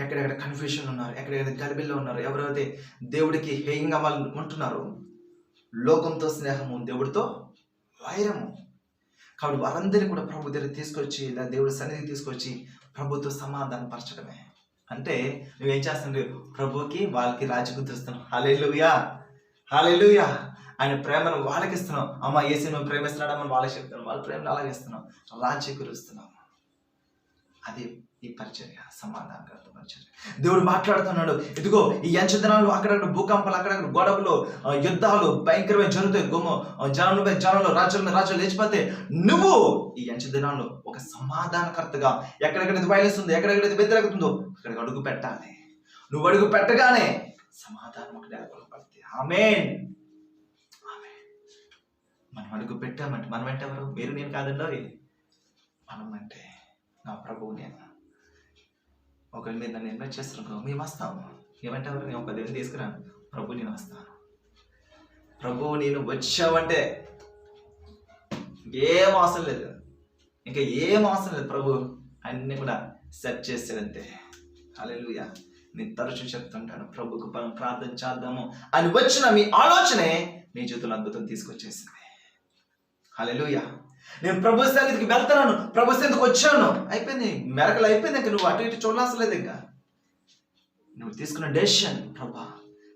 ఎక్కడెక్కడ కన్ఫ్యూషన్ ఉన్నారు, ఎక్కడెక్కడ గలిబిల్లో ఉన్నారు, ఎవరైతే దేవుడికి హేయంగా వాళ్ళు ఉంటున్నారు, లోకంతో స్నేహము, దేవుడితో వైరము. కాబట్టి వారందరినీ కూడా ప్రభు దగ్గర తీసుకొచ్చి, లేదా దేవుడి సన్నిధికి తీసుకొచ్చి ప్రభుతో సమాధానం పరచడమే. అంటే నువ్వేం చేస్తున్నావు? ప్రభుకి వాళ్ళకి రాజీ కుదురుస్తున్నావు. హల్లెలూయా. ఆయన ప్రేమను వాళ్ళకి ఇస్తున్నావు. అమ్మ యేసు నువ్వు ప్రేమిస్తున్నాడమ్మని వాళ్ళకి చెప్తున్నావు, వాళ్ళ ప్రేమను అలాగే ఇస్తున్నావు, రాజీ కురుస్తున్నావు. అది ఈ పరిచర్య, సమాధానకర్త పరిచర్య. దేవుడు మాట్లాడుతున్నాడు. ఇదిగో ఈ అంచె దినాలు అక్కడక్కడ భూకంపాలు, అక్కడక్కడ గొడవలు, యుద్ధాలు భయంకరమైన జరుగుతాయి. జనంలో జనంలో, రాజ్యాల రాజ్యాలు లేచిపోతే నువ్వు ఈ అంచె దినాల్లో ఒక సమాధానకర్తగా ఎక్కడెక్కడైతే వైరస్ ఉందో, ఎక్కడెక్కడైతే వ్యతిరేకత ఉందో అక్కడికి అడుగు పెట్టాలి. నువ్వు అడుగు పెట్టగానే సమాధానం ఒకటి ఏర్పడతాయి. ఆమేన్. మనం అడుగు పెట్టామంటే మనం అంటే ఎవరు? మీరు నేను కాదండి. మనం అంటే నా ప్రభువు నేను. ఒకవేళ మీరు నన్ను ఇన్వైట్ చేస్తున్నాను, మేము వస్తాము. ఏమంటే ఎవరు? నేను 10 తీసుకురాను. ప్రభు నేను వస్తాను. ప్రభు నేను వచ్చావంటే ఏం అవసరం లేదు, ఇంకా ఏం అవసరం లేదు. ప్రభు అన్ని కూడా సెట్ చేసేదంతే. హల్లెలూయా. నేను తరచూ చెప్తుంటాను, ప్రభుకు మనం ప్రార్థన చేద్దాము అని వచ్చిన మీ ఆలోచనే మీ జీవితంలో అద్భుతం తీసుకొచ్చేసింది. హల్లెలూయా. నేను ప్రభు సన్నిధికి వెళ్తున్నాను, ప్రభు సన్నిధికి వచ్చాను, అయిపోయింది, మెరకలు అయిపోయింది. ఇంకా నువ్వు అటు ఇటు చూడాల్సలేదు. ఇంకా నువ్వు తీసుకున్న డెసిషన్, ప్రభా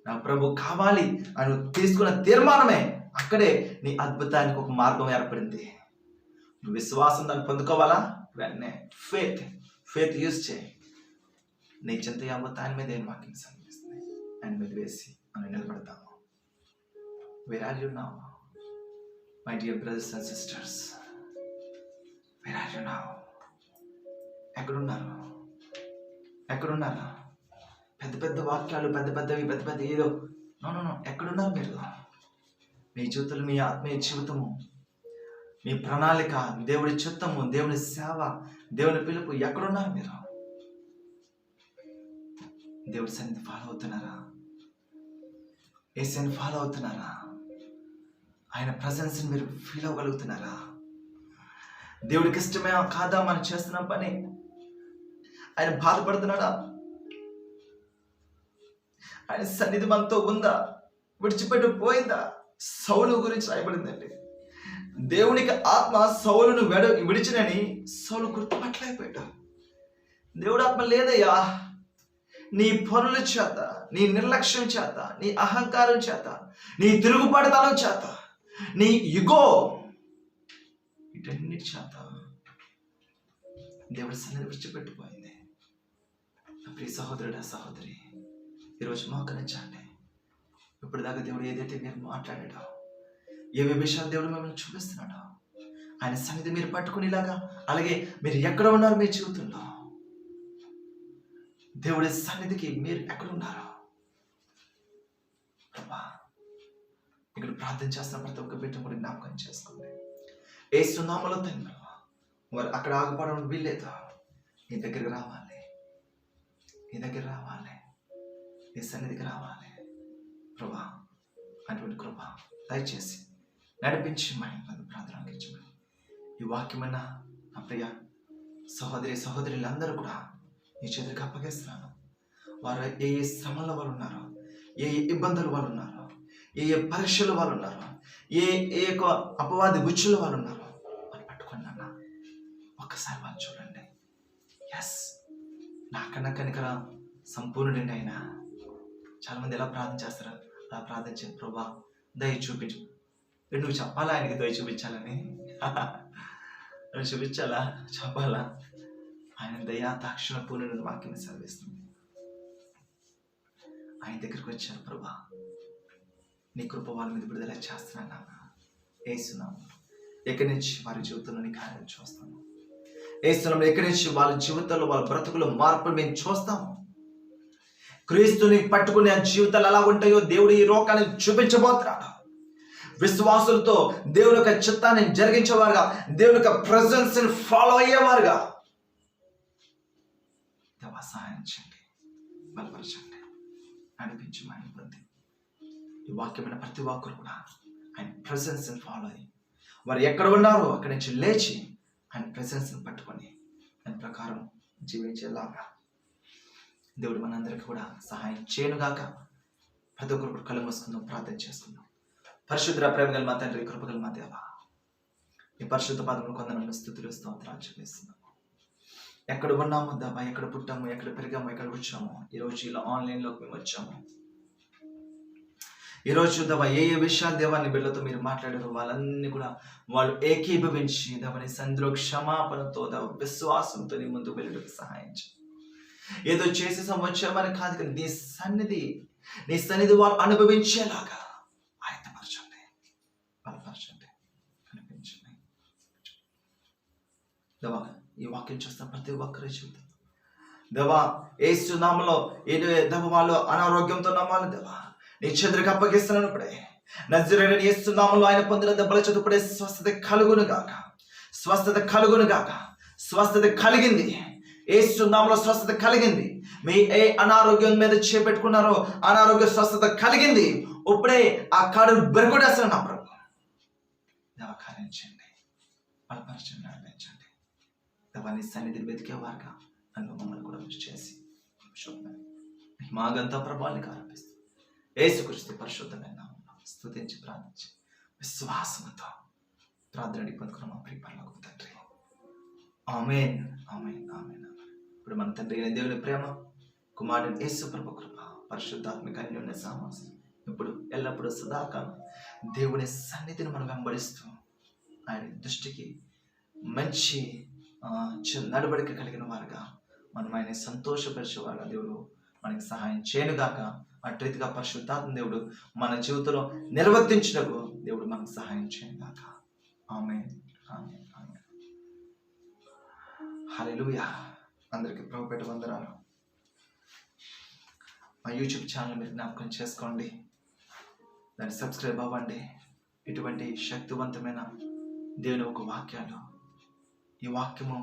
నా ప్రభు కావాలి అని తీసుకున్న తీర్మానమే అక్కడే నీ అద్భుతానికి ఒక మార్గం ఏర్పడింది. నువ్వు విశ్వాసం దాన్ని పొందుకోవాలా? వెంటనే ఫేత్ యూజ్ చేయి. నీ చింత యావత్తాని మీద ఏం వాక్యం సంభవిస్తుంది ఆయన మీద వేసి మనం నిలబడతాము. Where are you now, my dear brothers and sisters? Where are you now? ఎక్కడున్నారు? పెద్ద పెద్ద వాక్యాలు, పెద్ద ఏదో నో. ఎక్కడున్నారు మీరు? మీ జీవితంలో, మీ ఆత్మీయ జీవితము, మీ ప్రణాళిక, దేవుడి చిత్తము, దేవుని సేవ, దేవుని పిలుపు, ఎక్కడున్నారు మీరు? దేవుడి సన్నిధి ఫాలో అవుతున్నారా? యేసుని ఫాలో అవుతున్నారా? ఆయన ప్రెజెన్స్ని మీరు ఫీల్ అవ్వగలుగుతున్నారా? దేవుడికి ఇష్టమే కాదా మనం చేస్తున్న పని? ఆయన బాధపడుతున్నాడా? ఆయన సన్నిధి మనతో ఉందా? విడిచిపెట్టి పోయిందా? సౌలు గురించి రాయబడిందండి. దేవునికి ఆత్మ సౌలును విడిచినని సౌలు గుర్తుపట్టలేకపోయాడు. దేవుడు ఆత్మ లేదయ్యా, నీ పనుల చేత, నీ నిర్లక్ష్యం చేత, నీ అహంకారం చేత, నీ తిరుగుబాటుతనం చేత, నీ యుగో, వీటన్నిటి చేత దేవుడి సన్నిధి విడిచిపెట్టిపోయింది. ప్రియ సహోదరుడా, సహోదరి, ఈరోజు మోకరించండి. ఇప్పుడు దాకా దేవుడు ఏదైతే మీరు మాట్లాడాడో, ఏవే విషయాలు దేవుడు మిమ్మల్ని చూపిస్తున్నాడో, ఆయన సన్నిధి మీరు పట్టుకునేలాగా, అలాగే మీరు ఎక్కడ ఉన్నారు మీ జీవితంలో, దేవుడి సన్నిధికి మీరు ఎక్కడున్నారో ప్రభా, ఇక్కడ ప్రార్థన చేస్తున్న ప్రతి ఒక్క బిడ్డను కూడా జ్ఞాపకం చేసుకోండి. యేసు నామములో తండ్రి, వారు అక్కడ ఆగిపోవడం వీల్లేదు. నీ దగ్గరికి రావాలి, నీ సన్నిధికి రావాలి ప్రభా. అటువంటి కృప దయచేసి నడిపించి మనం ప్రార్థనకి ఇచ్చమని ఈ వాక్యమైన నా ప్రియ సహోదరులందరూ కూడా నీ చేతికి అప్పగిస్తున్నాను. వారు ఏ శ్రమల వాళ్ళు ఉన్నారో, ఏ ఇబ్బందులు వాళ్ళు ఉన్నారో, ఏ పరీక్షలు వాళ్ళు ఉన్నారో, ఏ అపవాది గుచ్చుల వాళ్ళు ఉన్నారో వాళ్ళు పట్టుకున్నా ఒక్కసారి వాళ్ళు చూడండి. ఎస్, నాకన్నా కనుక సంపూర్ణుడండి ఆయన. చాలామంది ఎలా ప్రార్థన చేస్తారు? అలా ప్రార్థించే ప్రభా దయ చూపించు. నువ్వు చెప్పాలా ఆయనకి దయ చూపించాలని? నువ్వు చూపించాలా, చెప్పాలా? ఆయన దయా దాక్షిణ పూర్ణ వాక్యం సెలవిస్తుంది. ఆయన దగ్గరికి వచ్చాను ప్రభా, నీ కృప వాళ్ళ మీద విడుదల చేస్తున్నాను నాన్న. యేసునామం ఎక్కడి నుంచి వారి జీవితంలో నీ కార్యాలు చూస్తాము. యేసునామం ఎక్కడి నుంచి వాళ్ళ జీవితంలో, వాళ్ళ బ్రతుకులో మార్పులు మేము చూస్తాము. క్రీస్తుని పట్టుకునే జీవితాలు ఎలా ఉంటాయో దేవుడు ఈ లోకాన్ని చూపించబోతున్నాడు. విశ్వాసులతో దేవుని యొక్క చిత్తాన్ని జరిగించేవారుగా, దేవుని యొక్క ప్రెజెన్స్ ని ఫాలో అయ్యేవారుగా సహాయించండి, బలపరచండి, నడిపించి ఆయన పొంది ఈ వాక్యమైన ప్రతి ఒక్కరు కూడా ఆయన ప్రెజెన్స్ ని ఫాలో అయ్యి వారు ఎక్కడ ఉన్నారో అక్కడి నుంచి లేచి ఆయన ప్రెజెన్స్ ని పట్టుకొని ఆయన ప్రకారం జీవించేలాగా దేవుడు మనందరికీ కూడా సహాయం చేయనుగాక. ప్రతి ఒక్కరు కూడా కళ్ళు మూసుకుందాం, ప్రార్థన చేసుకుందాం. పరిశుద్ధ ప్రేమగల మా తండ్రి, కృపగల మా దేవ, ఈ పరిశుద్ధ పాదములు కొందరు స్తుతులు స్తోత్రాలు చెల్లిస్తున్నాము. ఎక్కడ ఉన్నాము దేవా, ఎక్కడ పుట్టాము, ఎక్కడ పెరిగాము, ఎక్కడ వచ్చాము, ఈరోజు ఇలా ఆన్లైన్లోకి మేము వచ్చాము. ఈరోజు దేవా ఏ విషయాలు దేవాన్ని బిడ్డలతో మీరు మాట్లాడారు వాళ్ళన్నీ కూడా వాళ్ళు ఏకీభవించి దేవని సంధిలో క్షమాపణతో విశ్వాసంతో నీ ముందు వెళ్ళడానికి సహాయం చేయండి. ఏదో చేసేసాం వచ్చామని కాదు, కానీ నీ సన్నిధి వాళ్ళు అనుభవించేలాగా ఆయత్తపరచండి, బలపరచండి, కనిపించండి. దేవా, ఈ వాక్యం చూస్తున్న ప్రతి ఒక్కరి జీవితం దేవా యేసు నామములో దేవా వాళ్ళు అనారోగ్యంతో నమ్మాలి దేవా, నీ చేతులకు అప్పగిస్తున్నాను ఇప్పుడే. నజరేయుడైన యేసు నామములో ఆయన పొందిన దెబ్బల చేత ఇప్పుడే స్వస్థత కలుగును గాక, స్వస్థత కలుగును గాక. స్వస్థత కలిగింది, యేసు నామములో స్వస్థత కలిగింది. మీ ఏ అనారోగ్యం మీద చేపెట్టుకున్నారో అనారోగ్య స్వస్థత కలిగింది. ఇప్పుడే ఆ కాడు బెరగొడేస్తున్నాను నా ప్రభు. దేవా కార్యం చేయండి, బలపరచండి, నడిపించండి. దేవా నీ సన్నిధిని వెతికేవారుగా నన్ను మమ్మల్ని కూడా చేసి మాగంతా ప్రభావాన్ని ఆరంభిస్తూ యేసుక్రీస్తు పరిశుద్ధమైన నామములో స్తుతించి ప్రార్థించి విశ్వాసంతో ప్రార్థన పొందుకున్న మా ప్రియ పరలోకపు తండ్రి, ఆమేన్, ఆమేన్, ఆమేన్. ఇప్పుడు మన తండ్రి అయిన దేవుని ప్రేమ, కుమారుడు యేసు ప్రభు కృప, పరిశుద్ధాత్మిక అన్యోన్య సహవాసం ఇప్పుడు ఎల్లప్పుడూ సదాకాలం దేవుని సన్నిధిని మనం వెంబడిస్తూ ఆయన దృష్టికి మంచి నడవడిక కలిగిన వారుగా మనం ఆయన సంతోషపరిచేవారుగా దేవుడు మనకి సహాయం చేయనుగాక. అటు రీతిగా పరిశుద్ధాత్మ దేవుడు మన జీవితంలో నిర్వర్తించుటకు దేవుడు మనకు సహాయం చేయనుగాక. ఆమేన్, ఆమేన్, ఆమేన్. హల్లెలూయా. అందరికీ ప్రభుపేట వందనాలు. మా యూట్యూబ్ ఛానల్ మీరు జ్ఞాపకం చేసుకోండి, దాన్ని సబ్స్క్రైబ్ అవ్వండి. ఇటువంటి శక్తివంతమైన దేవుని ఒక వాక్యాలు, ఈ వాక్యము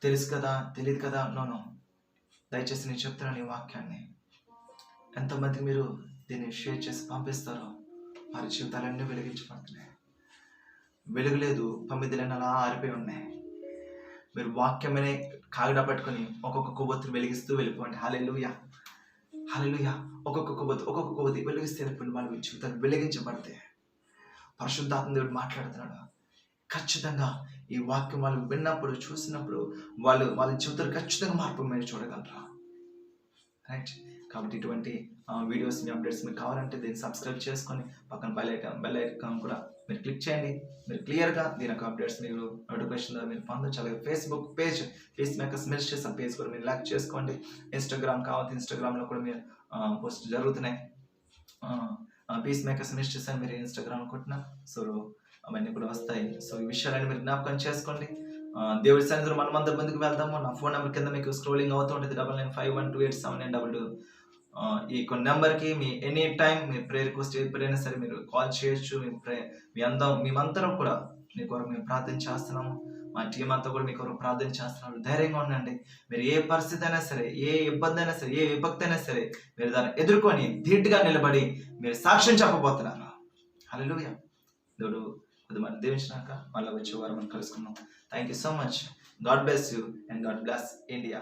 తెలుసు కదా తెలియదు కదా నోను, దయచేసి నేను చెప్తున్నాను ఈ వాక్యాన్ని. ఎంతమంది మీరు దీన్ని షేర్ చేసి పంపిస్తారో వారి జీవితాలన్నీ వెలిగించబడుతున్నాయి. వెలుగులేదు, 9 నెలలు ఆరిపోయి ఉన్నాయి. మీరు వాక్యమనే కాగడ పట్టుకొని ఒక్కొక్క కొవ్వొత్తుని వెలిగిస్తూ వెళ్ళిపోండి. హల్లెలూయా, హల్లెలూయా. ఒక్కొక్క కొవ్వొత్తి వెలిగిస్తే వెళ్ళిపోండి. వాళ్ళ జీవితాలు వెలిగించబడితే పరిశుద్ధాత్మ దేవుడు మాట్లాడుతున్నాడు. ఖచ్చితంగా ఈ వాక్యం వాళ్ళు విన్నప్పుడు చూసినప్పుడు వాళ్ళ జీవితాలు ఖచ్చితంగా మార్పు మీరు చూడగలరా? రైట్. కాబట్టి ఇటువంటి వీడియోస్ మీ అప్డేట్స్ మీకు కావాలంటే దీన్ని సబ్స్క్రైబ్ చేసుకొని పక్కన బెల్ ఐకాన్ కూడా మీరు క్లిక్ చేయండి. మీరు క్లియర్గా దీని యొక్క అప్డేట్స్ మీరు నోటిఫికేషన్ ద్వారా మీరు పొందొచ్చు. అలాగే Facebook page peace makers ministries ఆ పేజ్ కూడా మీరు లైక్ చేసుకోండి. ఇన్స్టాగ్రామ్ కావాలి, ఇన్స్టాగ్రామ్లో కూడా మీరు పోస్ట్ జరుగుతున్నాయి. పీస్ మేకర్స్ మినిస్ట్రీస్ అని మీరు ఇన్స్టాగ్రామ్ కొట్టినా సో అవన్నీ కూడా వస్తాయి. సో ఈ విషయాలన్నీ మీరు జ్ఞాపకం చేసుకోండి. దేవుడి సన్నిధిలో మనం అందరి ముందుకు వెళ్దాము. నా ఫోన్ నెంబర్ కింద మీకు స్క్రోలింగ్ అవుతూ ఉంటుంది, 9951287992. ఈ కొన్ని నెంబర్కి మీ ఎనీ టైం మీ ప్రేయర్ రిక్వెస్ట్ ఎప్పుడైనా సరే మీరు కాల్ చేయొచ్చు. మేమందరం కూడా మీ కొరకు మేము ప్రార్థన చేస్తున్నాము. మా టీం అంతా కూడా మీ కొరకు ప్రార్థన చేస్తున్నాము. ధైర్యంగా ఉండండి. మీరు ఏ పరిస్థితి అయినా సరే, ఏ ఇబ్బంది అయినా సరే, ఏ విభక్తి అయినా సరే మీరు దాన్ని ఎదుర్కొని ధీటుగా నిలబడి మీరు సాక్ష్యం చెప్పబోతున్నారు. హల్లెలూయా. దేవుడు కొద్దిమంది దీవించినాక మళ్ళీ వచ్చే వారం మనం కలుసుకున్నాం. Thank you so much. God bless you and God bless India.